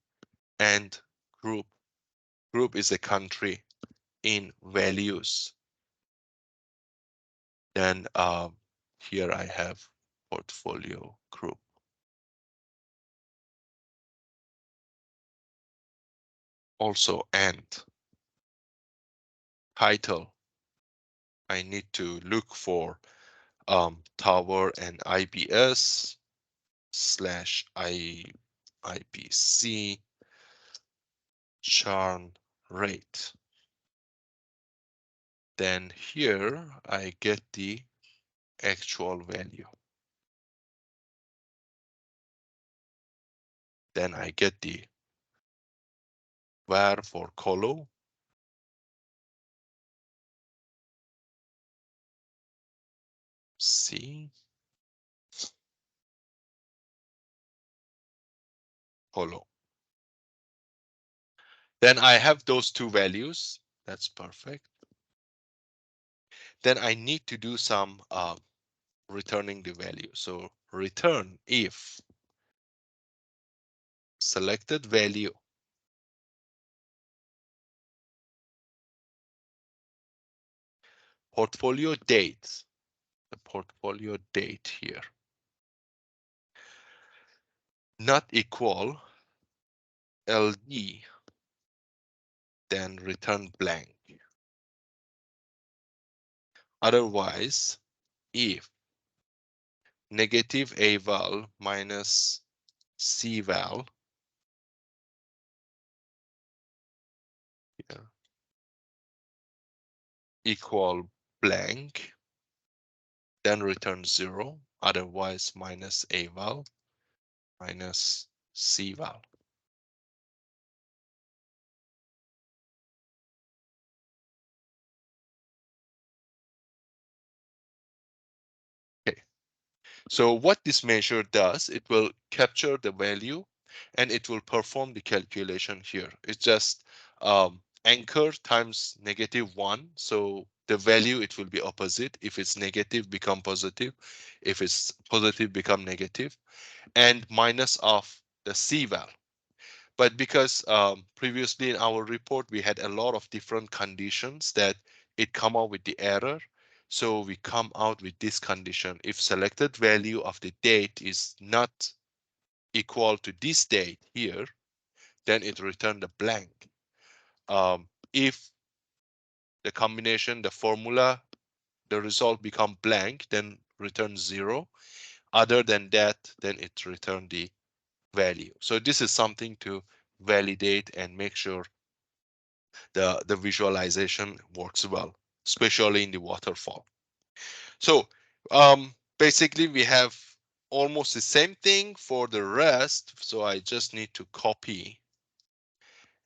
Speaker 1: and group is a country in values. Then here I have portfolio group. Also, and title, I need to look for tower and IBS slash IPC churn rate. Then here I get the actual value. Then I get the var for colo. C colo. Then I have those two values. That's perfect. Then I need to do some returning the value. So return if selected value portfolio date, the portfolio date here, not equal LD, then return blank. Otherwise, if negative A-val minus C-val equal blank, then return 0, otherwise minus A-val minus C-val. Okay, so what this measure does, it will capture the value and it will perform the calculation here. It's just anchor times -1. So the value, it will be opposite. If it's negative, become positive. If it's positive, become negative. And minus of the C-val. But because previously in our report, we had a lot of different conditions that it come out with the error. So we come out with this condition. If selected value of the date is not equal to this date here, then it return the blank. If the combination, the formula, the result become blank, then return 0. Other than that, then it return the value. So this is something to validate and make sure the visualization works well, especially in the waterfall. So basically we have almost the same thing for the rest. So I just need to copy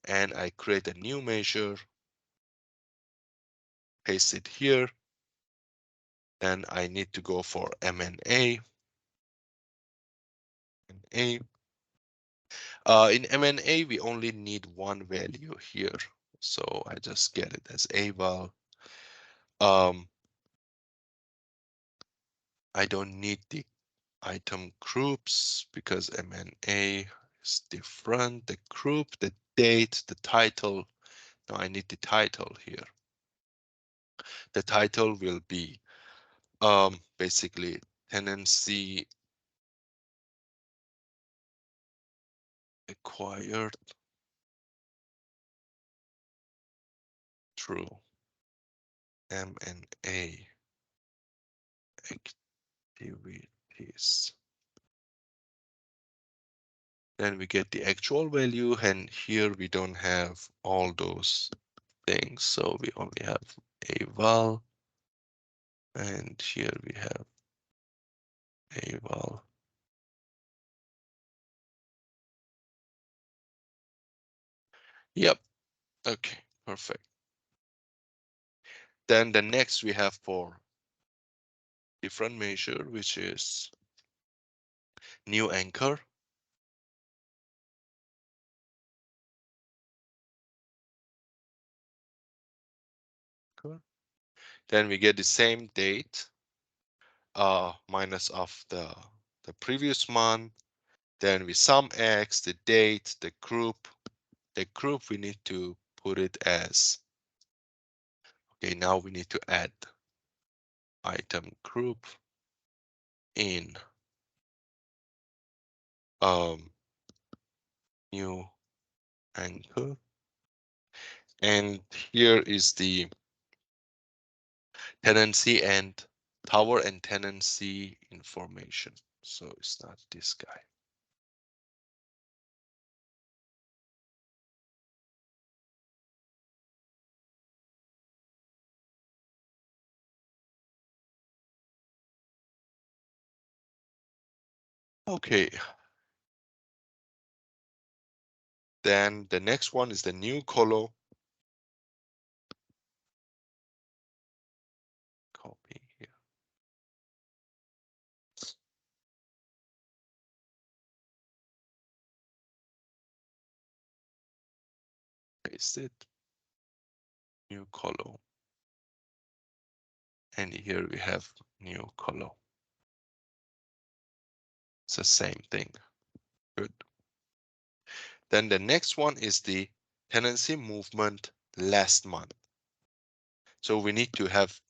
Speaker 1: and I create a new measure, paste it here. Then I need to go for M&A. In M&A, we only need one value here. So I just get it as A-val. I don't need the item groups because M&A is different. The group, the date, the title. Now I need the title here. The title will be basically tenancy acquired through M&A activities. Then we get the actual value, and here we don't have all those things, so we only have a val, and here we have a val. Yep, okay, perfect. Then the next we have for different measure, which is new anchor. Cool. Then we get the same date, minus of the previous month. Then we sum X, the date, the group. The group we need to put it as, okay, now we need to add item group in new anchor. And here is the tenancy and tower and tenancy information. So it's not this guy. Okay. Then the next one is the new colo. Copy here. Paste it. New colo. And here we have new colo. It's the same thing. Good. Then the next one is the tenancy movement last month. So we need to have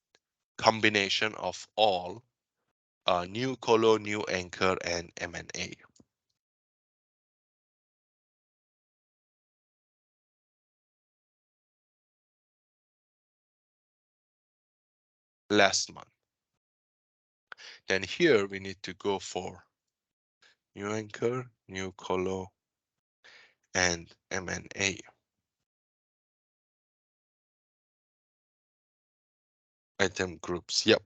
Speaker 1: combination of all new colo, new anchor, and M&A. Last month. Then here we need to go for new anchor, new colo, and M&A. Item groups, yep.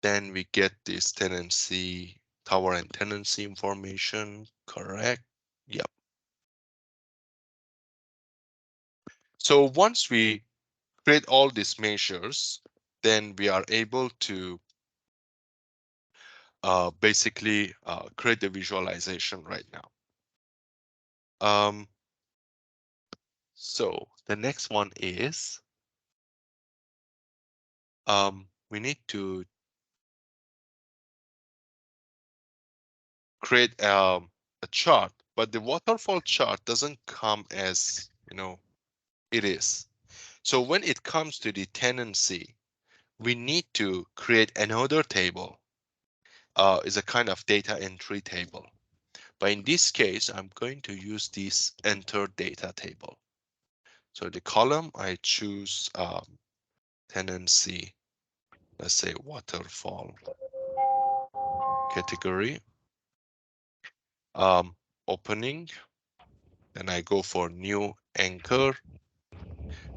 Speaker 1: Then we get this tenancy, tower and tenancy information, correct? Yep. So once we create all these measures, then we are able to basically create the visualization right now. So the next one is we need to create a chart, but the waterfall chart doesn't come as, it is. So when it comes to the tenancy, we need to create another table, is a kind of data entry table. But in this case, I'm going to use this enter data table. So the column I choose tenancy, let's say waterfall category, opening, then I go for new anchor,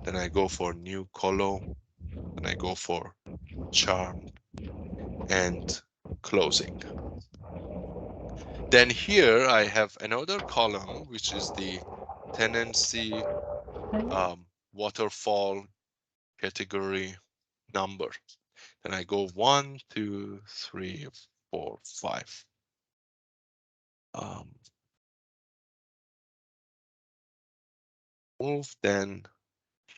Speaker 1: then I go for new colo, then I go for charm and closing. Then here I have another column, which is the tenancy waterfall category number. Then I go 1, 2, 3, 4, 5. Move, then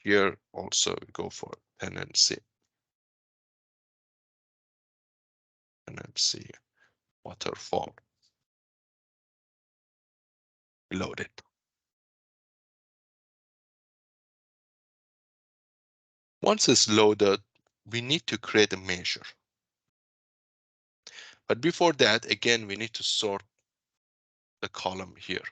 Speaker 1: here also go for tenancy waterfall. Load it. Once it's loaded, we need to create a measure. But before that, again, we need to sort the column here.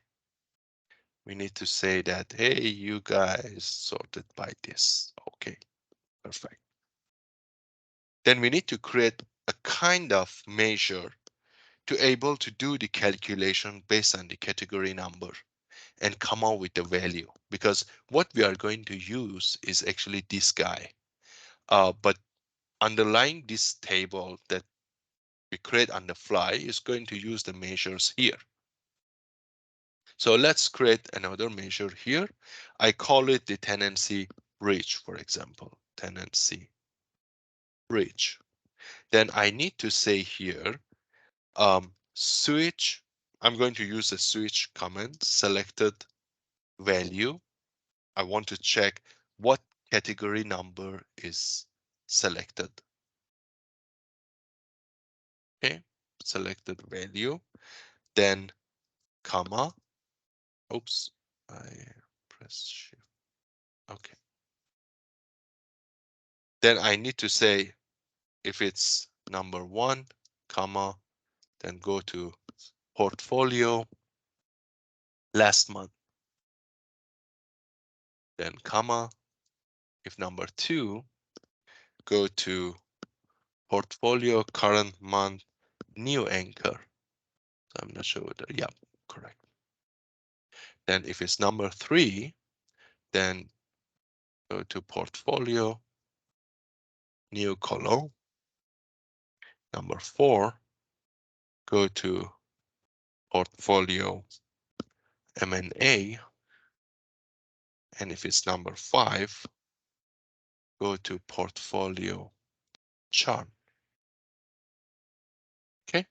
Speaker 1: We need to say that, hey, you guys sorted by this. Okay, perfect. Then we need to create a kind of measure to able to do the calculation based on the category number and come out with the value, because what we are going to use is actually this guy. But underlying this table that we create on the fly is going to use the measures here. So let's create another measure here. I call it the tenancy reach, for example, tenancy reach. Then I need to say here, switch. I'm going to use a switch command, selected value. I want to check what category number is selected. Okay, selected value, then comma. Oops, I press shift. Okay. Then I need to say if it's number 1, comma, then go to portfolio last month, then comma. If number 2, go to portfolio current month new anchor. So I'm not sure whether, yeah, correct. Then if it's number 3, then go to portfolio new column. Number 4, go to portfolio M&A. And if it's number 5, go to portfolio chart. Okay.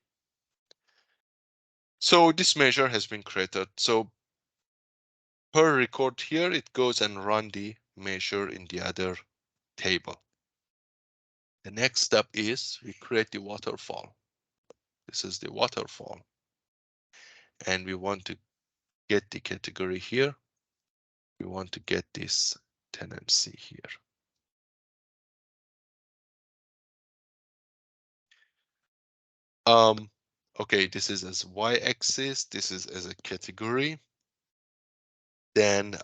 Speaker 1: So this measure has been created. So per record here, it goes and run the measure in the other table. The next step is we create the waterfall. This is the waterfall. And we want to get the category here. We want to get this tenancy here. Okay, this is as y-axis, this is as a category. Then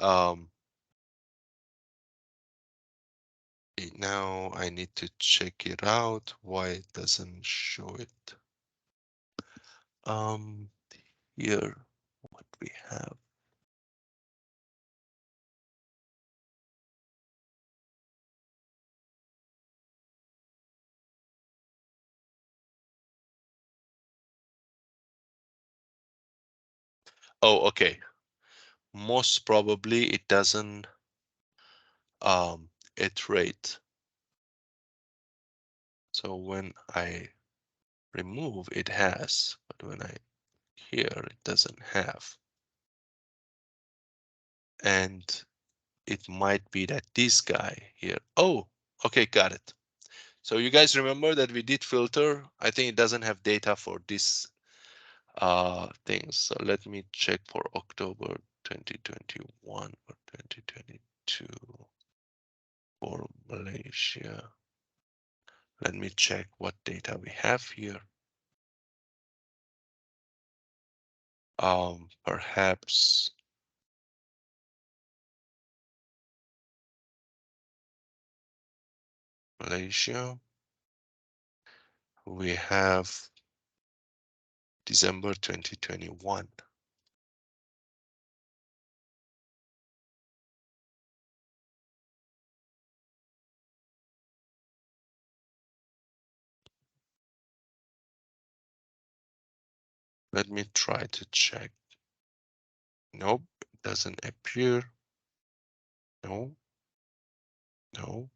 Speaker 1: now I need to check it out, why it doesn't show it. Here, what we have. Oh, okay. Most probably it doesn't iterate. So when I remove, it has, but when I here, it doesn't have. And it might be that this guy here. Oh, okay, got it. So you guys remember that we did filter. I think it doesn't have data for this things. So let me check for October 2021 or 2022 for Malaysia. Let me check what data we have here. Perhaps Malaysia. We have December 2021. Let me try to check. Nope, it doesn't appear. No, no,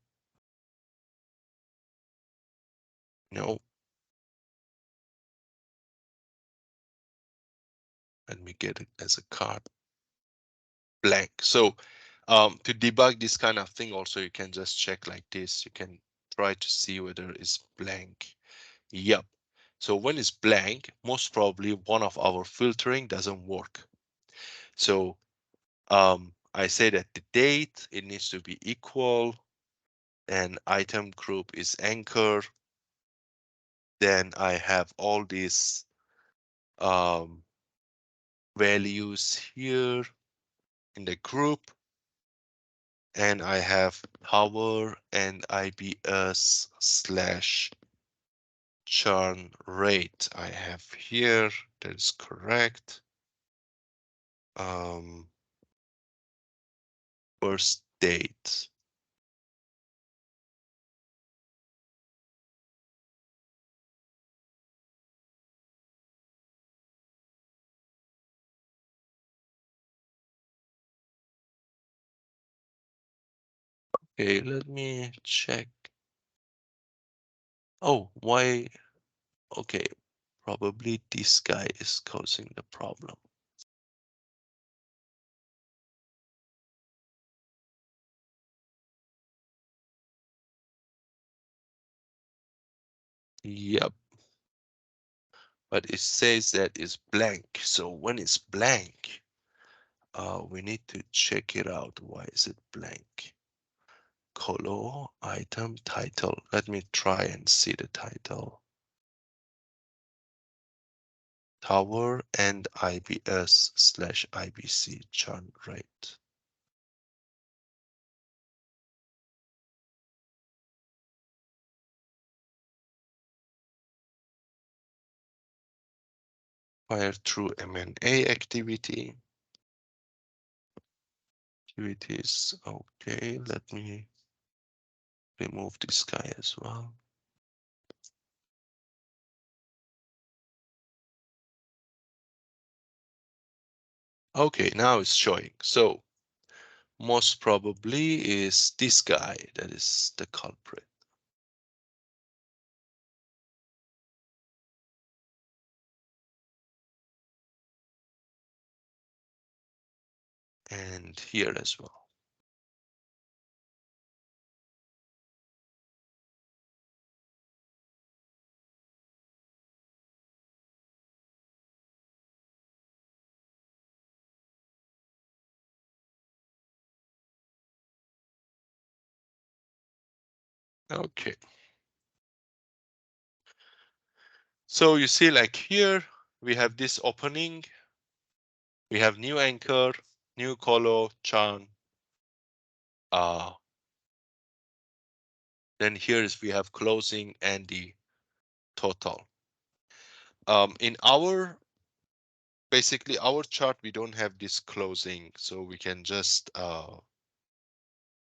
Speaker 1: no. Let me get it as a card. Blank. So to debug this kind of thing, also you can just check like this. You can try to see whether it's blank. Yep. So when it's blank, most probably one of our filtering doesn't work. So I say that the date, it needs to be equal, and item group is anchor. Then I have all these values here in the group, and I have power and IBS slash churn rate. I have here, that is correct. First date. Okay, let me check. Oh, why? Okay, probably this guy is causing the problem. Yep. But it says that it's blank. So when it's blank, we need to check it out. Why is it blank? Color, item, title. Let me try and see the title. Tower and IBS slash IBC churn rate. Fire through M&A activity. Activities. Okay, let me remove this guy as well. Okay, now it's showing. So most probably is this guy that is the culprit. And here as well. Okay. So you see, like here, we have this opening. We have new anchor, new color, churn. Then here is we have closing and the total. In our basically our chart, we don't have this closing, so we can just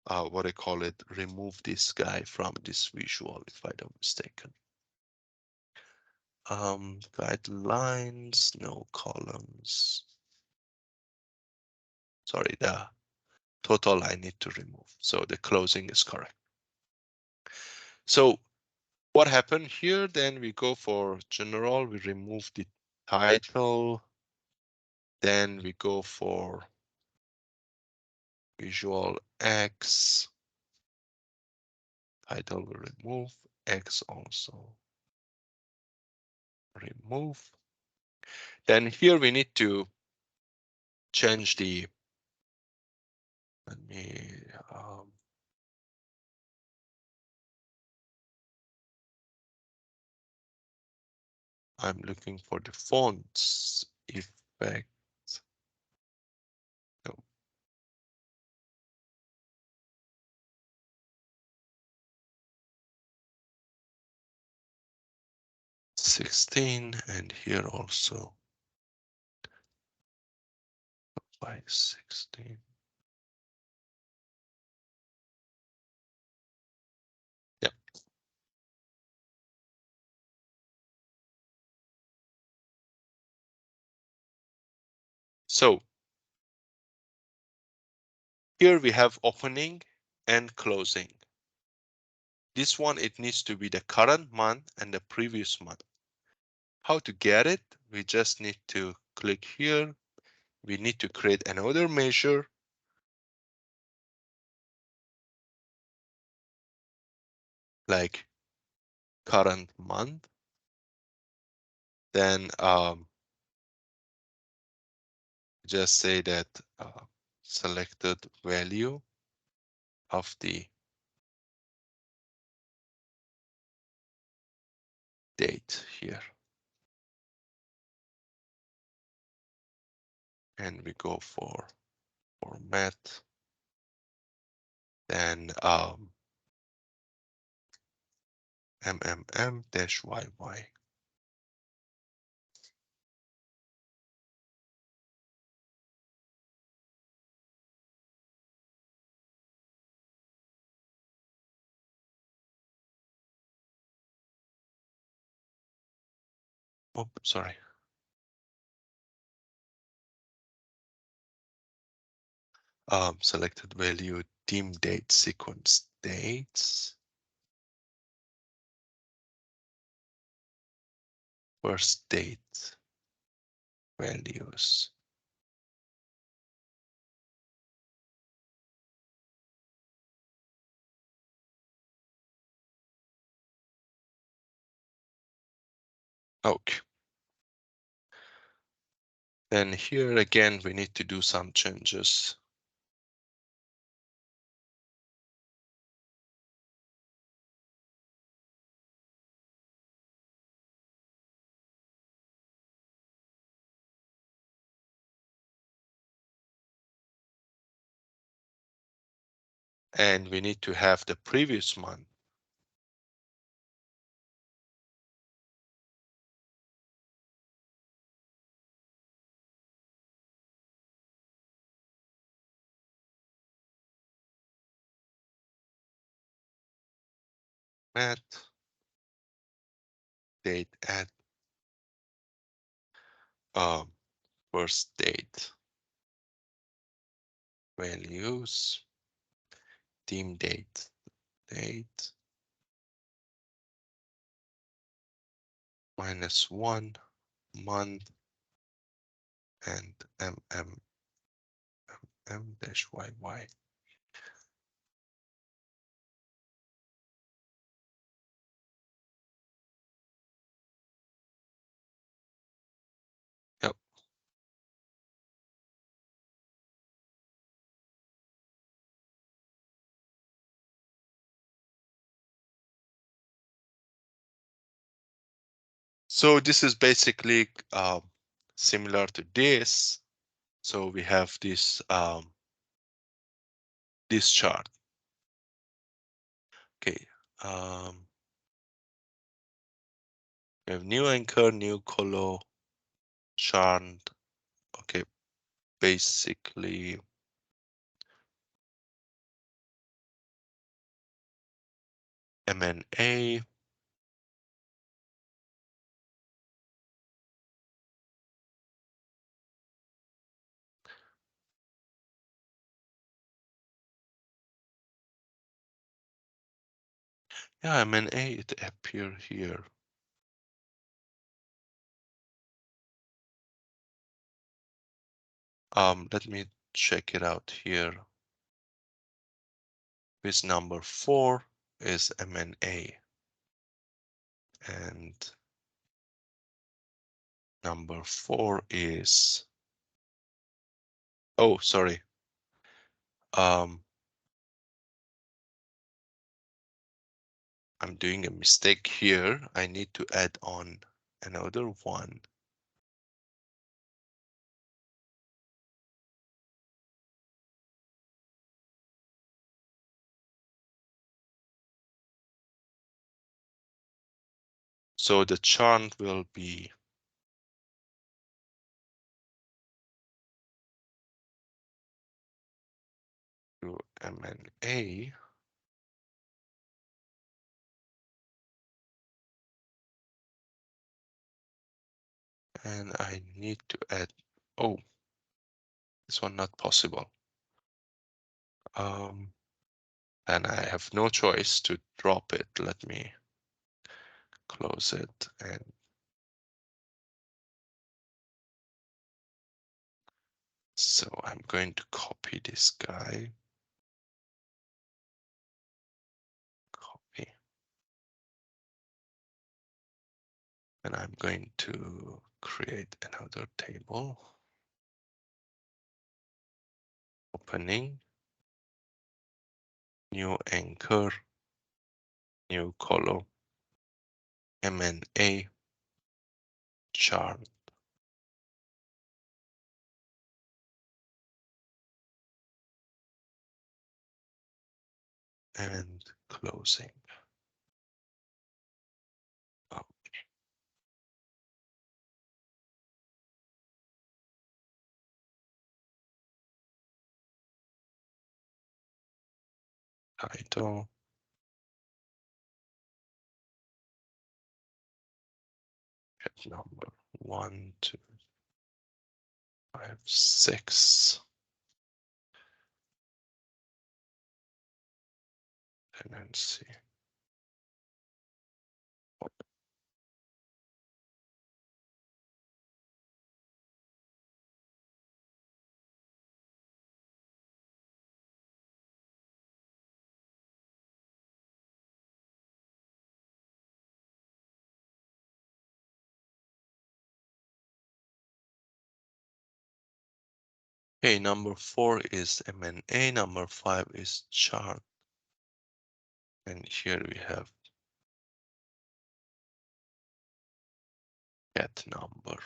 Speaker 1: what I call it, remove this guy from this visual if I don't mistaken. Guidelines, no columns. Sorry, the total I need to remove. So the closing is correct. So what happened here? Then we go for general, we remove the title. Then we go for visual X. Title will remove, X also remove. Then here we need to change the, let me, I'm looking for the fonts effect. No. 16, and here also by 16. Yeah. So here we have opening and closing. This one, it needs to be the current month and the previous month. How to get it? We just need to click here. We need to create another measure. Like current month. Then just say that selected value of the date here. And we go for format. Then MMM-YY. Oh, sorry. Selected value, team date, sequence dates. First date values. Okay. Then here again, we need to do some changes. And we need to have the previous month. At date at first date values, team date, -1 month, and MMM-YY. Yep. So this is basically similar to this. So we have this chart. Okay. We have new anchor, new color, chart. Okay, basically M&A. Yeah, M&A, it appear here. Let me check it out here. This number 4 is M&A. And number 4 is, oh, sorry. I'm doing a mistake here. I need to add on another one. So the chart will be to M&A. And I need to add, oh, this one not possible. And I have no choice to drop it. Let me close it and so I'm going to copy this guy. Copy. And I'm going to create another table. Opening. New anchor. New column. M&A. Chart. And closing. Title. Get number 1, 2, 5, 6. Tenancy. Okay, number 4 is M&A, number 5 is chart. And here we have get number.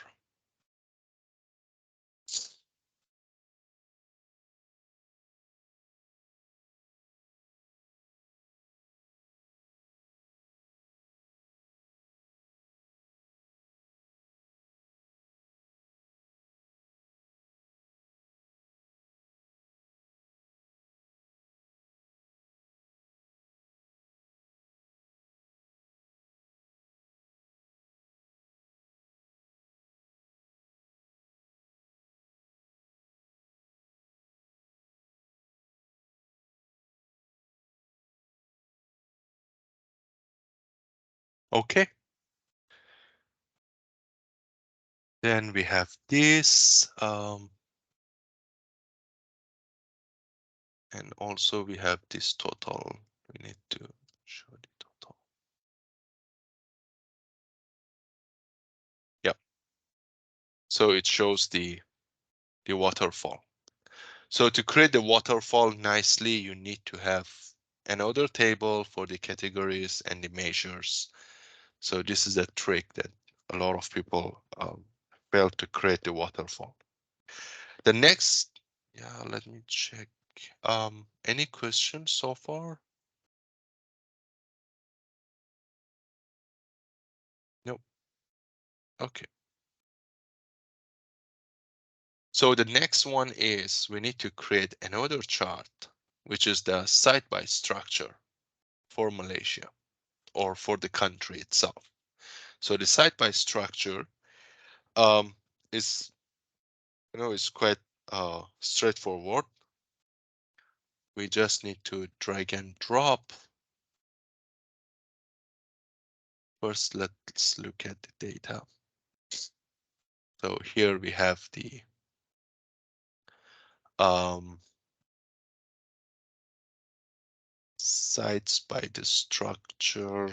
Speaker 1: Okay. Then we have this, and also we have this total. We need to show the total. Yeah. So it shows the waterfall. So to create the waterfall nicely, you need to have another table for the categories and the measures. So this is a trick that a lot of people fail to create the waterfall. The next, yeah, let me check. Any questions so far? Nope. Okay. So the next one is we need to create another chart, which is the site by structure for Malaysia or for the country itself. So the site by structure is, is quite straightforward. We just need to drag and drop. First, let's look at the data. So here we have the sites by the structure.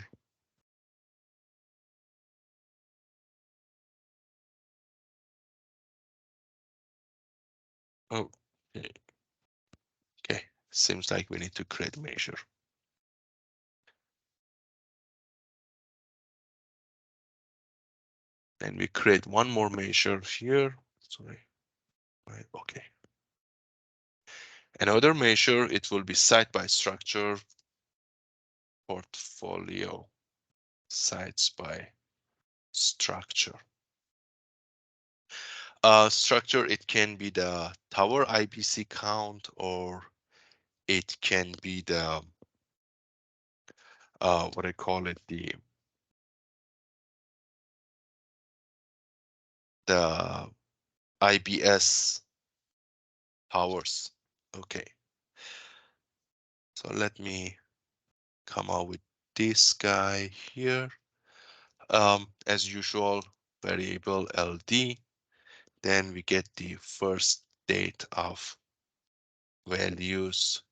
Speaker 1: Oh, okay. Seems like we need to create a measure. And we create one more measure here. Sorry. Right, okay. Another measure, it will be site by structure, portfolio, sites by structure. Structure, it can be the tower IBC count, or it can be the what I call it, the IBS towers. Okay. So let me come out with this guy here. As usual, variable LD. Then we get the first date of values,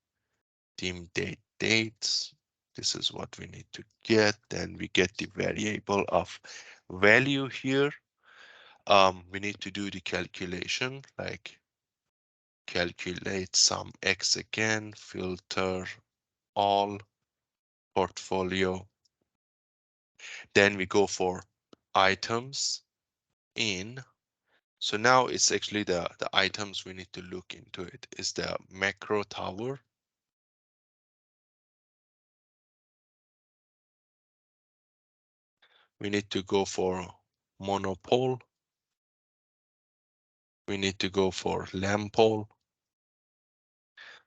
Speaker 1: team date dates. This is what we need to get. Then we get the variable of value here. We need to do the calculation, like calculate some X again, filter all, portfolio. Then we go for items in. So now it's actually the items we need to look into. It is the macro tower. We need to go for monopole. We need to go for lamp pole.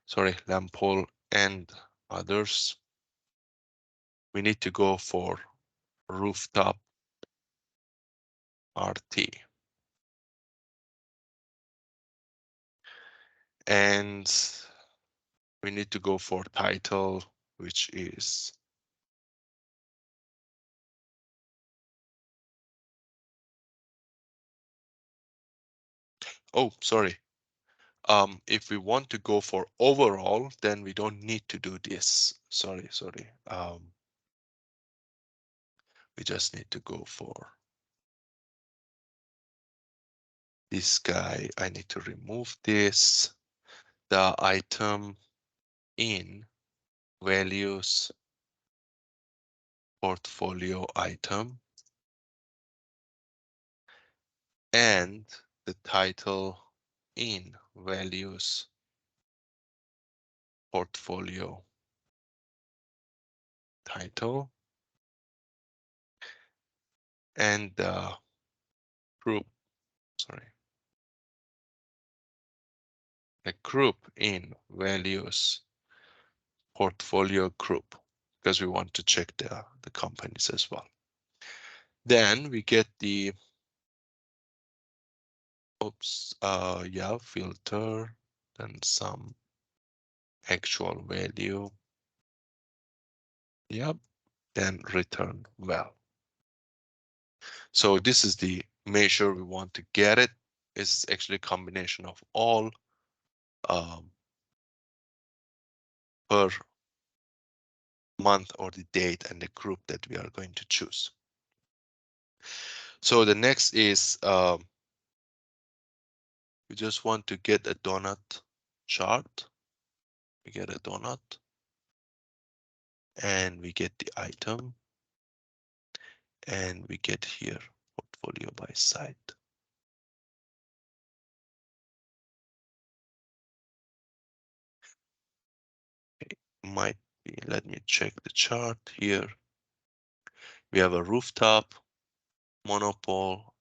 Speaker 1: Sorry, lamp pole and others. We need to go for rooftop RT. And we need to go for title, which is sorry. If we want to go for overall, then we don't need to do this. Sorry. We just need to go for this guy. I need to remove this. The item in values portfolio item, and the title in values portfolio title, and the group, the group in values portfolio group, because we want to check the companies as well. Then we get the filter, then some actual value. Yep, then return val. So this is the measure we want to get it. It's actually a combination of all per month or the date and the group that we are going to choose. So the next is we just want to get a donut chart. We get a donut and we get the item and we get here portfolio by site. Okay. Might be, let me check the chart here. We have a rooftop, monopole,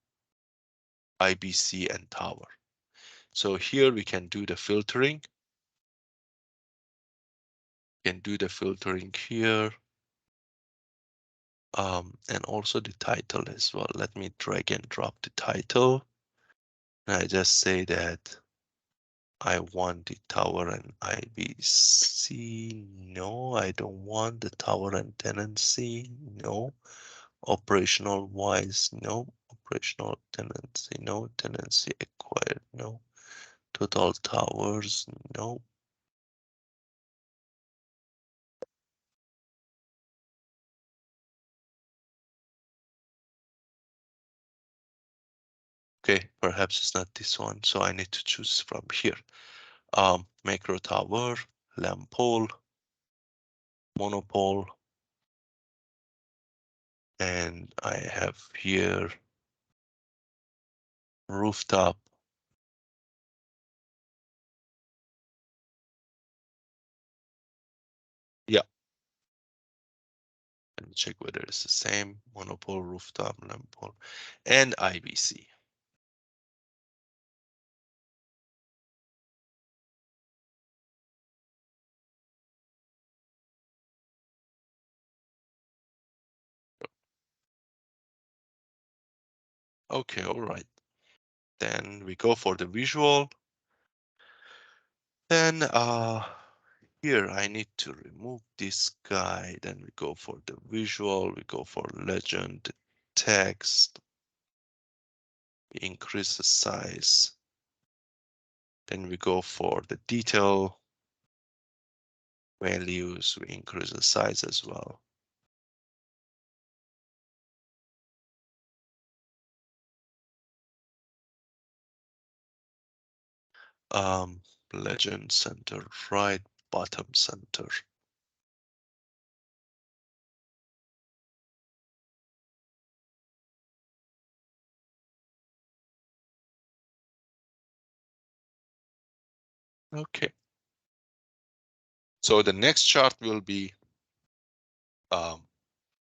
Speaker 1: IBC, and tower. So here we can do the filtering. Can do the filtering here. And also the title as well. Let me drag and drop the title. And I just say that I want the tower and IBC. No, I don't want the tower and tenancy. No. Operational wise, no. Operational tenancy, no. Tenancy acquired, no. Total towers, no. Okay, perhaps it's not this one, so I need to choose from here. Macro tower, lamp pole, monopole, and I have here rooftop. Yeah, let me check whether it's the same. Monopole, rooftop, lamp pole, and IBC. Okay, all right. Then we go for the visual. Then here I need to remove this guy. Then we go for the visual. We go for legend, text. We increase the size. Then we go for the detail values. We increase the size as well. Legend center, right, bottom center. Okay. So the next chart will be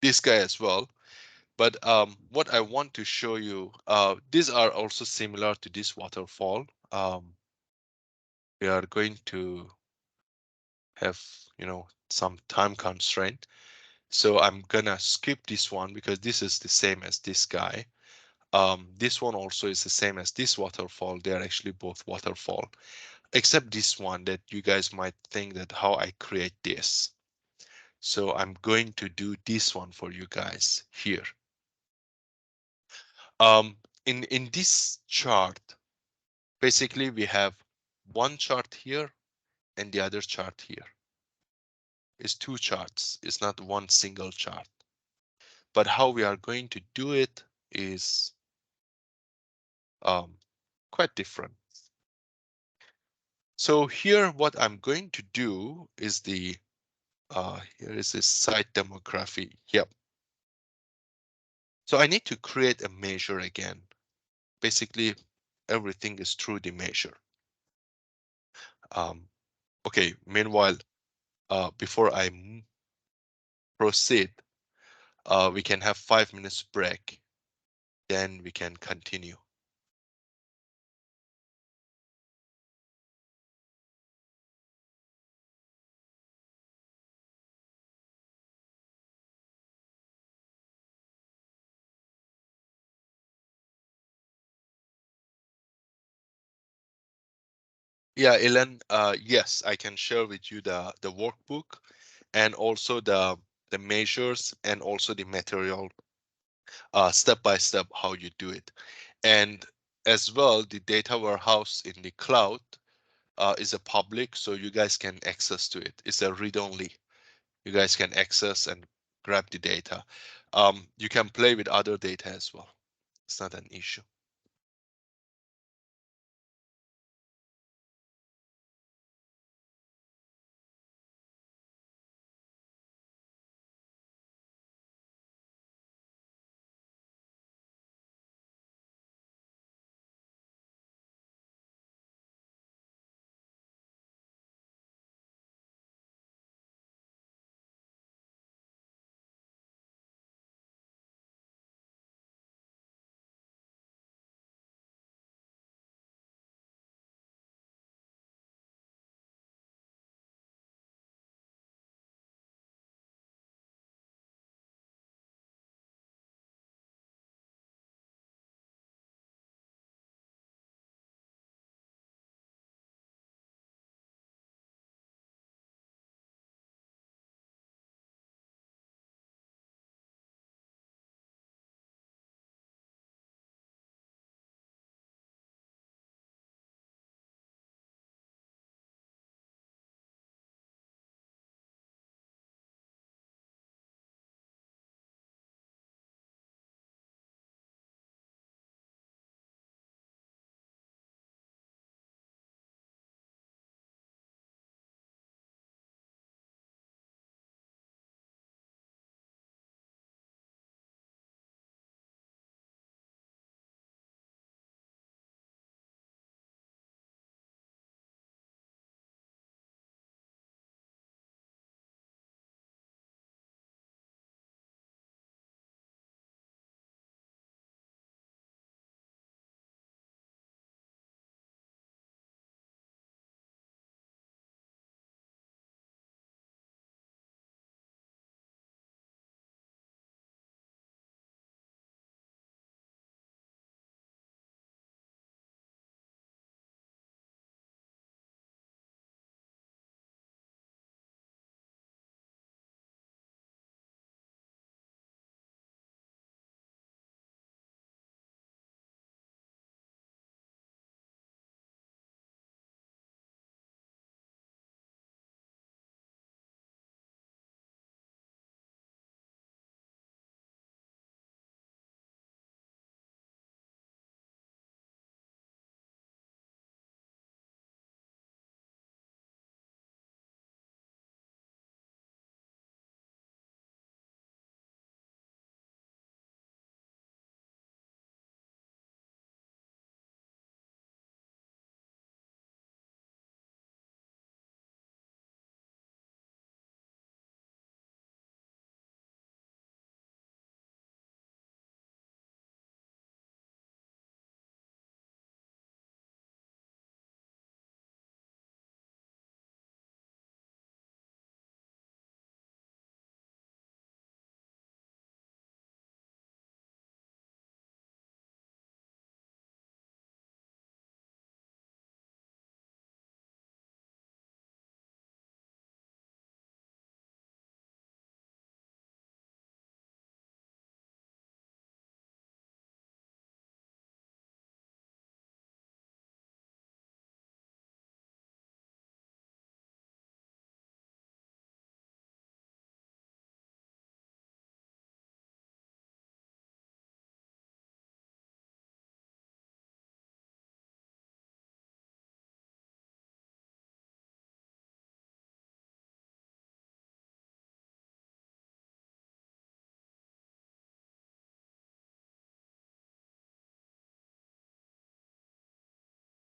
Speaker 1: this guy as well. But what I want to show you, these are also similar to this waterfall. We are going to have, some time constraint. So I'm gonna skip this one because this is the same as this guy. This one also is the same as this waterfall. They are actually both waterfall, except this one that you guys might think that how I create this. So I'm going to do this one for you guys here. In this chart, basically we have one chart here and the other chart here. It's two charts. It's not one single chart. But how we are going to do it is quite different. So here, what I'm going to do is here is this site demography. Yep. So I need to create a measure again. Basically, everything is through the measure. Okay, meanwhile, before I proceed, we can have 5 minutes break. Then we can continue. Yeah, Ellen, yes, I can share with you the workbook and also the measures and also the material step by step how you do it. And as well, the data warehouse in the cloud is a public, so you guys can access to it. It's a read-only. You guys can access and grab the data. You can play with other data as well. It's not an issue.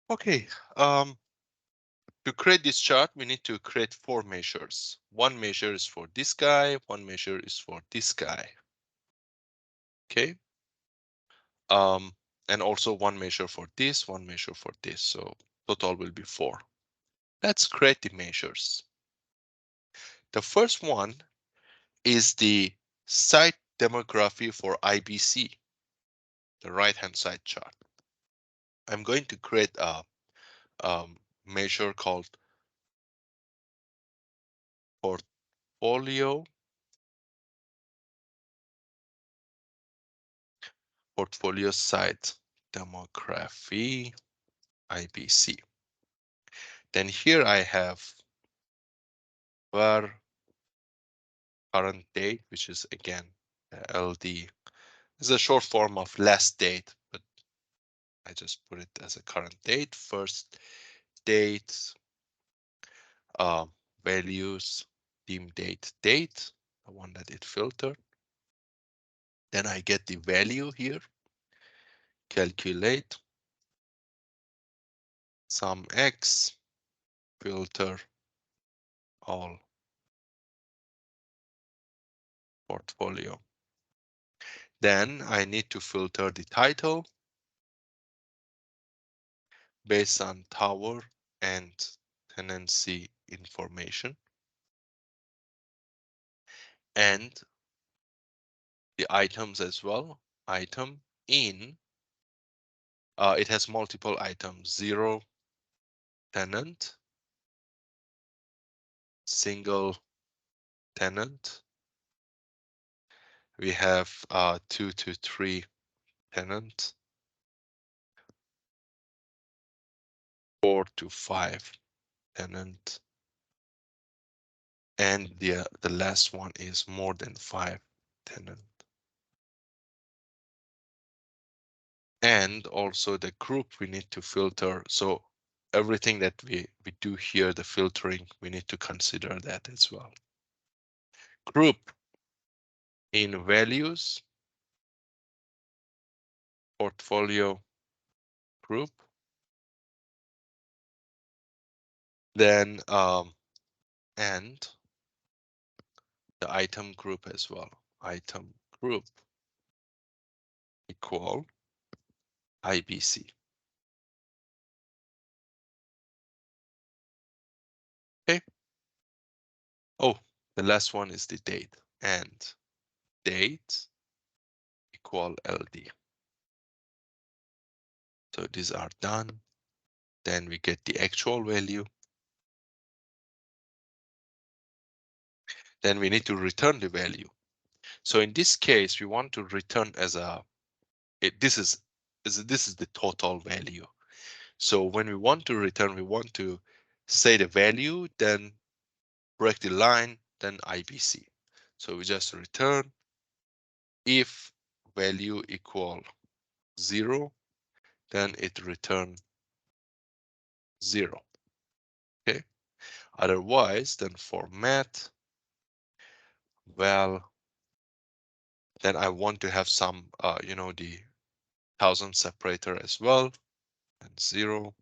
Speaker 1: Okay, to create this chart, we need to create 4 measures. One measure is for this guy, one measure is for this guy. Okay. And also one measure for this, one measure for this. So total will be 4. Let's create the measures. The first one is the site demography for IBC, the right-hand side chart. I'm going to create a measure called portfolio site demography IBC. Then here I have var current date, which is again LD. It's a short form of last date, but I just put it as a current date. First date, values, dim date, date, the one that it filtered. Then I get the value here, calculate, sum X, filter all portfolio. Then I need to filter the title based on tower and tenancy information. And the items as well. Item in, it has multiple items, 0 tenant, single tenant. We have 2 to 3 tenant, 4 to 5 tenant, and the last one is more than 5 tenant. And also the group we need to filter. So everything that we do here, the filtering, we need to consider that as well. Group in values, portfolio group. Then and the item group as well. Item group equal IBC. Okay. Oh, the last one is the date, and date equal LD. So these are done. Then we get the actual value. Then we need to return the value. So in this case, we want to return as a, this is the total value. So when we want to return, we want to say the value, then break the line, then IBC. So we just return if value equal 0, then it return 0. Okay. Otherwise, then format, well, then I want to have some, the 1000 separator as well, and 0.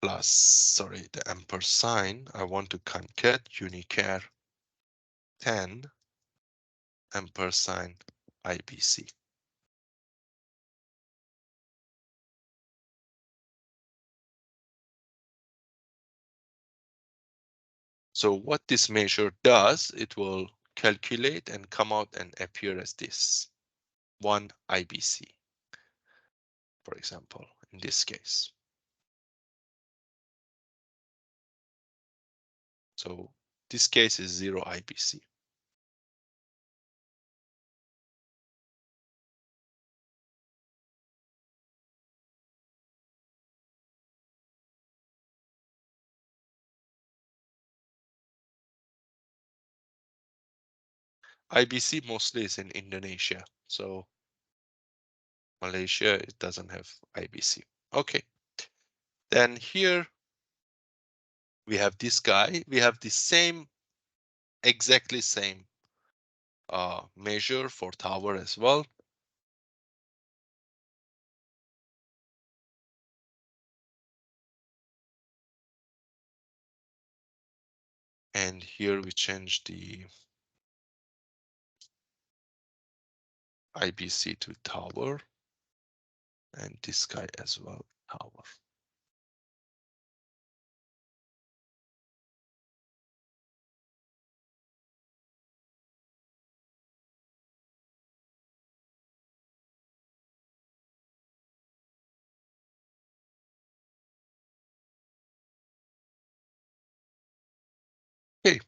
Speaker 1: Plus, sorry, the ampersand, I want to concat unicare 10 ampersand IBC. So what this measure does, it will calculate and come out and appear as this 1 IBC, for example, in this case. So this case is 0 IBC. IBC mostly is in Indonesia, so Malaysia, it doesn't have IBC. Okay, then here we have this guy. We have the same, exactly same measure for tower as well. And here we change the IBC to tower, and this guy as well, tower. Okay,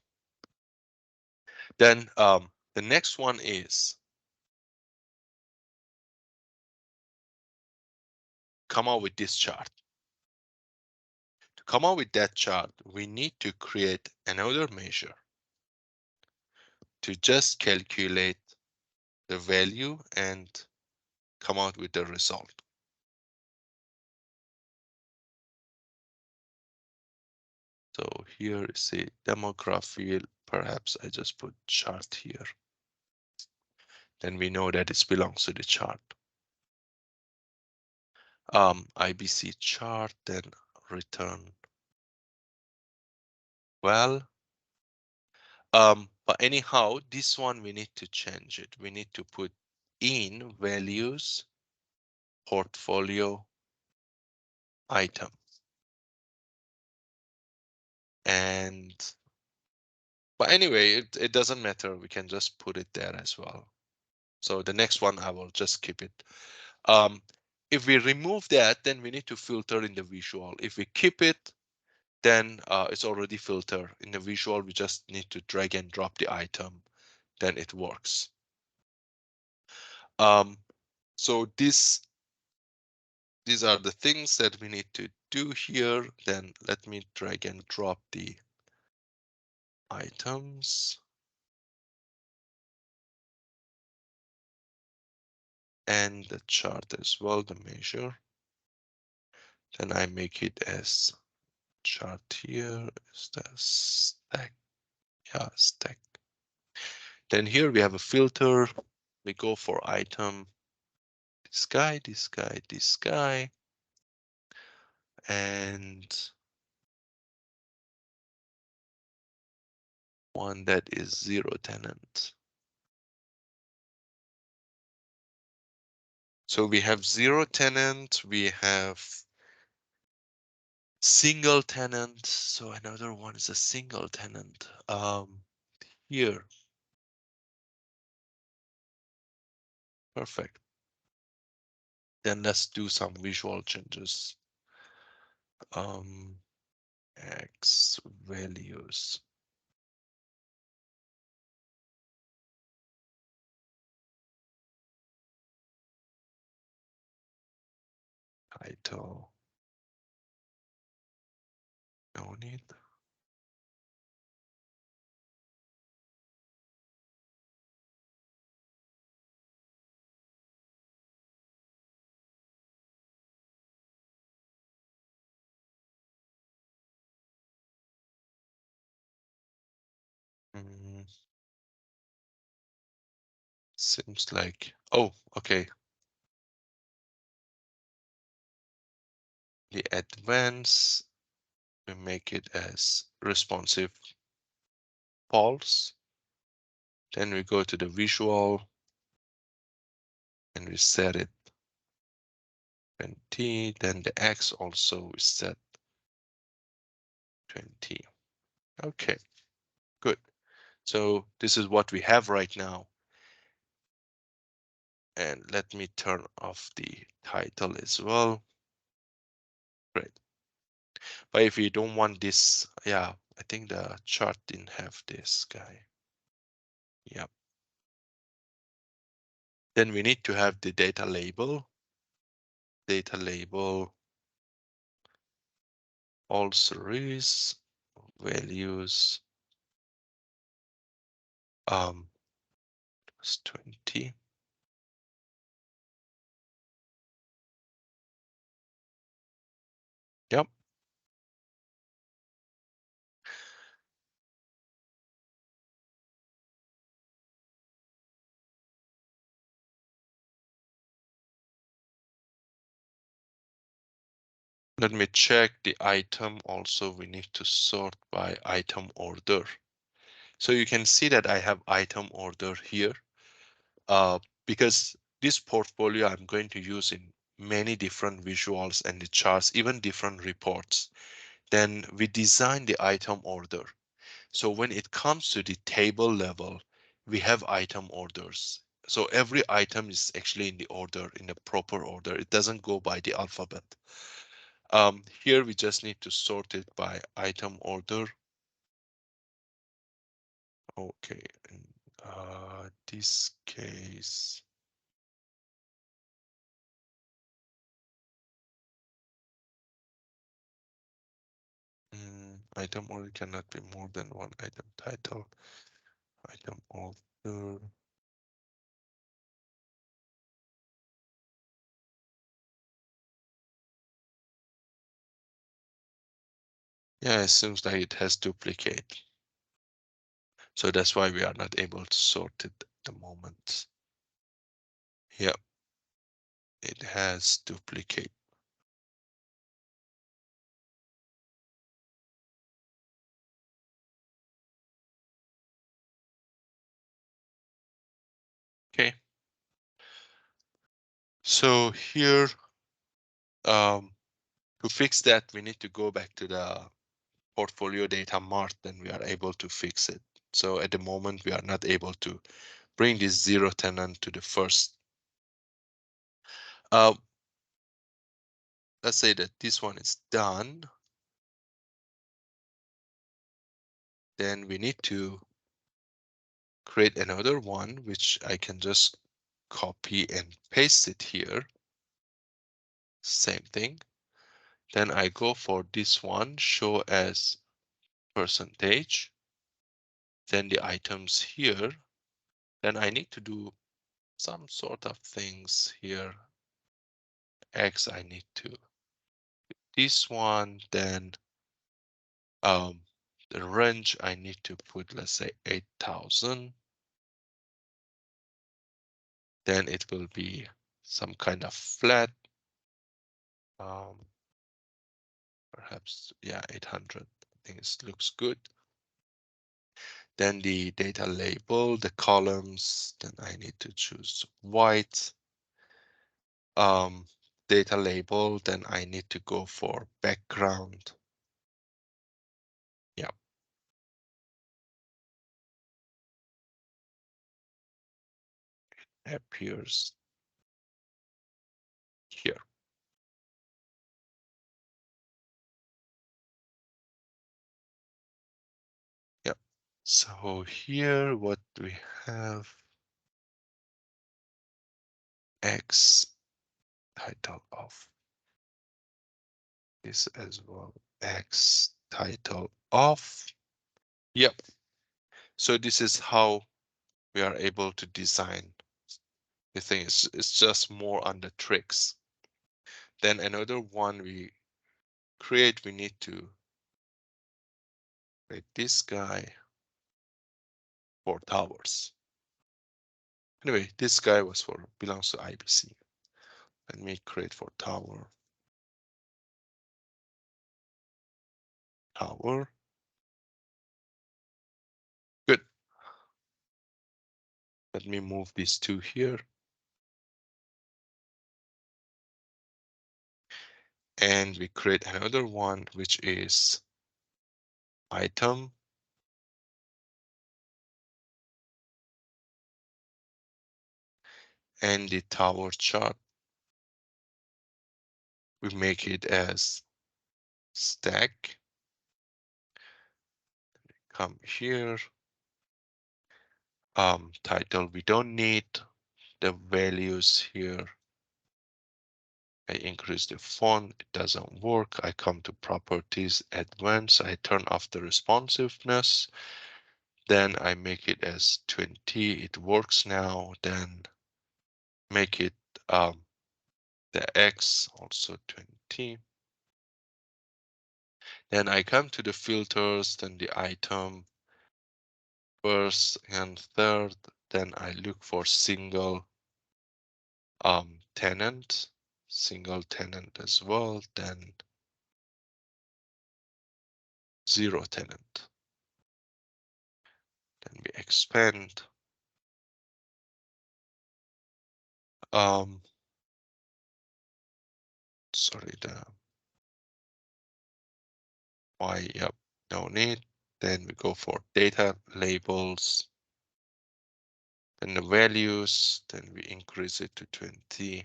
Speaker 1: then the next one is come out with this chart. To come out with that chart, we need to create another measure to just calculate the value and come out with the result. So here is a demograph field. Perhaps I just put chart here. Then we know that it belongs to the chart. IBC chart, then return. Well, but anyhow, this one we need to change it. We need to put in values, portfolio, item. And but anyway, it doesn't matter. We can just put it there as well. So the next one I will just keep it. If we remove that, then we need to filter in the visual. If we keep it, then it's already filtered. In the visual, we just need to drag and drop the item, then it works. So these are the things that we need to do here. Then let me drag and drop the items. And the chart as well, the measure. Then I make it as chart here is the stack. Yeah, stack. Then here we have a filter. We go for item. This guy, this guy, this guy. And one that is 0 tenant. So we have 0 tenant, we have single tenant. So another one is a single tenant. Here. Perfect. Then let's do some visual changes. X values. Title. No need. Seems like, oh, okay. The advance, we make it as responsive false. Then we go to the visual and we set it 20. Then the X also is set 20. Okay, good. So this is what we have right now. And let me turn off the title as well. Great. But if you don't want this, yeah, I think the chart didn't have this guy. Yep. Then we need to have the data label. Data label, all series, values, it's 20. Yep. Let me check the item. Also, we need to sort by item order. So you can see that I have item order here because this portfolio I'm going to use in many different visuals and the charts, even different reports. Then we design the item order. So when it comes to the table level, we have item orders. So every item is actually in the order, in the proper order. It doesn't go by the alphabet. Here we just need to sort it by item order. Okay, in this case, item order cannot be more than one item title, item order. Yeah, it seems like it has duplicate. So that's why we are not able to sort it at the moment. Yeah, it has duplicate. Okay. So here, to fix that, we need to go back to the portfolio data mart, then we are able to fix it. So at the moment, we are not able to bring this 0 tenant to the first. Let's say that this one is done. Then we need to create another one, which I can just copy and paste it here. Same thing. Then I go for this one, show as percentage. Then the items here. Then I need to do some sort of things here. X, I need to this one, then the range I need to put, let's say 8,000. Then it will be some kind of flat. Perhaps, yeah, 800. I think it looks good. Then the data label, the columns, then I need to choose white. Data label, then I need to go for background. Yeah. Appears here. Yeah. So here what we have, X title of this as well, X title of. Yep. So this is how we are able to design the thing. It's just more on the tricks. Then another one we create, we need to create this guy for towers. Anyway, this guy was for belongs to IBC. Let me create for tower. Tower. Good. Let me move these two here. And we create another one, which is item. And the tower chart, we make it as stack. Come here. Title, we don't need the values here. I increase the font, it doesn't work. I come to properties, advanced, I turn off the responsiveness. Then I make it as 20, it works now. Then make it the X also 20. Then I come to the filters, then the item, first and third. Then I look for single tenant, single tenant as well. Then 0 tenant. Then we expand. Sorry, the Y, yep, no need. Then we go for data labels. Then the values, then we increase it to 20.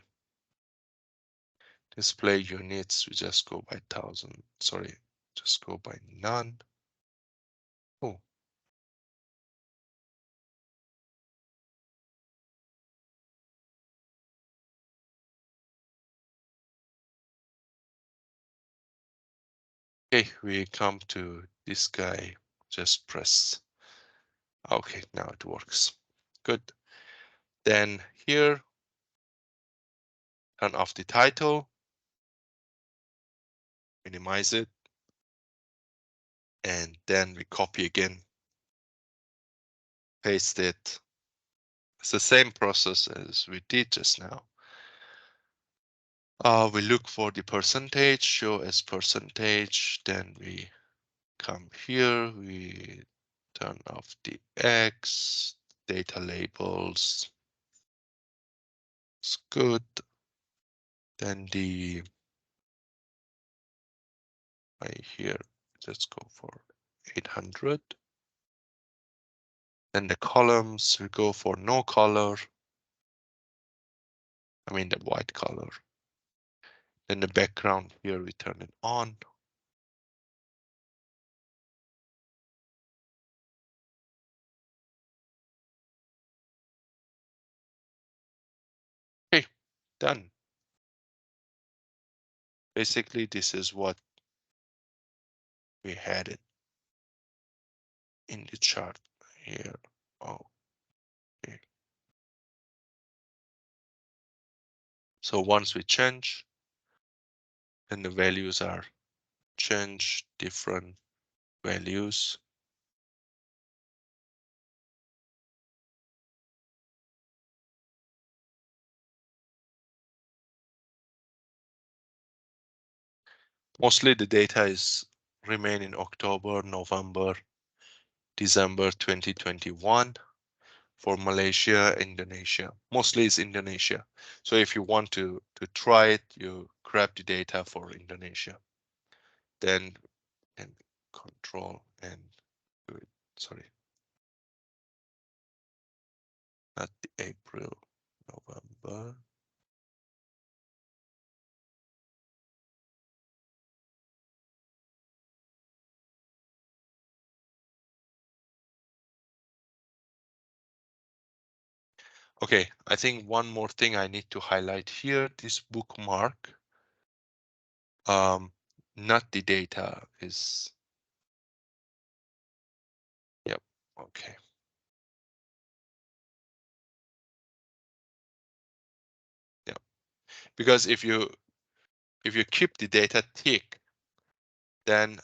Speaker 1: Display units, we just go by 1000. Sorry, just go by none. Oh. Okay, we come to this guy, just press. Okay, now it works. Good. Then here, turn off the title, minimize it, and then we copy again, paste it. It's the same process as we did just now. We look for the percentage, show as percentage, then we come here, we turn off the X, data labels. It's good. Then the right here, let's go for 800. Then the columns, we go for no color. I mean the white color. Then the background here, we turn it on. Okay, done. Basically, this is what we had it in the chart here. Oh, okay. So once we change, then the values are changed, different values. Mostly the data is remain in October, November, December 2021 for Malaysia, Indonesia. Mostly it's Indonesia. So if you want to try it, you grab the data for Indonesia. Then and control and do it. Sorry. Not the April, November. Okay, I think one more thing I need to highlight here, this bookmark, not the data is, yep, okay. Yep, because if you keep the data tick, then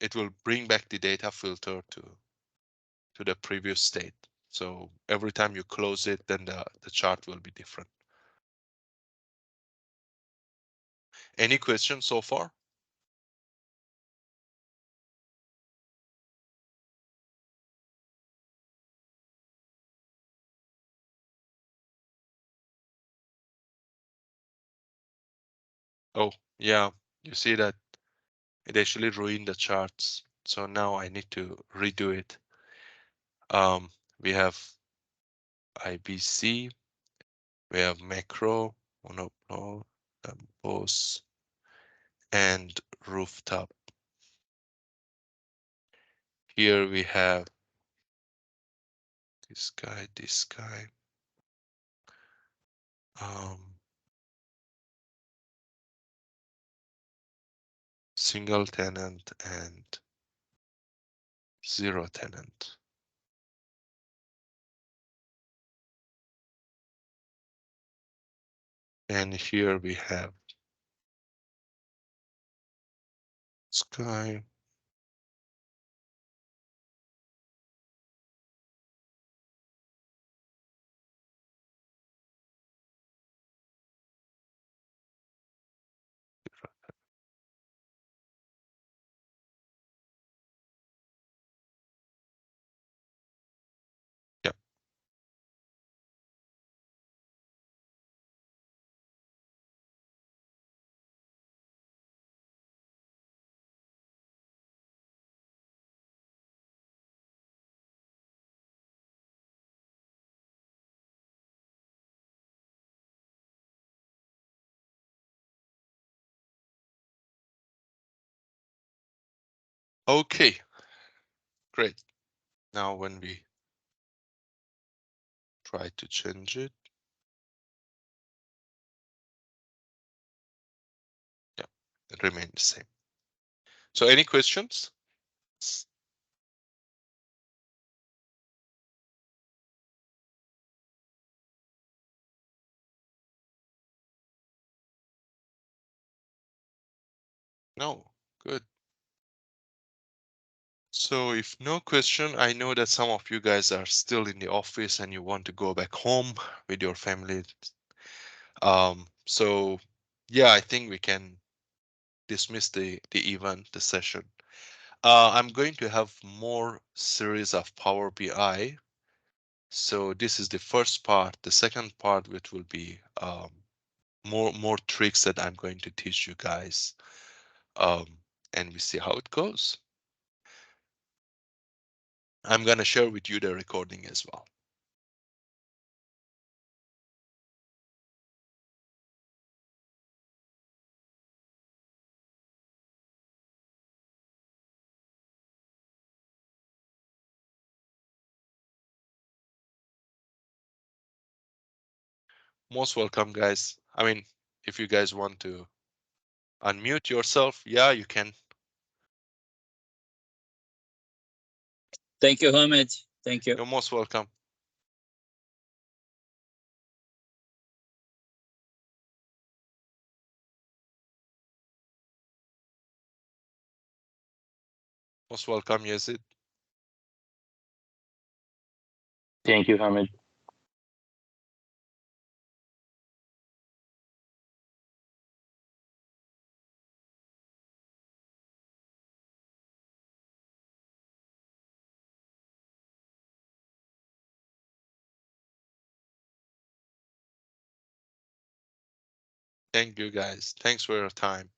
Speaker 1: it will bring back the data filter to the previous state. So every time you close it, then the chart will be different. Any questions so far? Oh, yeah, you see that it actually ruined the charts. So now I need to redo it. We have IBC, we have macro, monopole, boss, and rooftop. Here we have this guy. Single tenant and 0 tenant. And here we have sky. Okay, great. Now when we try to change it, yeah, it remains the same. So any questions? No, good. So if no question, I know that some of you guys are still in the office and you want to go back home with your family. So yeah, I think we can dismiss the event, the session. I'm going to have more series of Power BI. So this is the first part. The second part, which will be more tricks that I'm going to teach you guys, um, and we see how it goes. I'm gonna share with you the recording as well. Most welcome, guys. I mean, if you guys want to unmute yourself, yeah, you can.
Speaker 2: Thank you, Hamid. Thank you.
Speaker 1: You're most welcome. Most welcome, Yazid.
Speaker 3: Thank you, Hamid.
Speaker 1: Thank you, guys. Thanks for your time.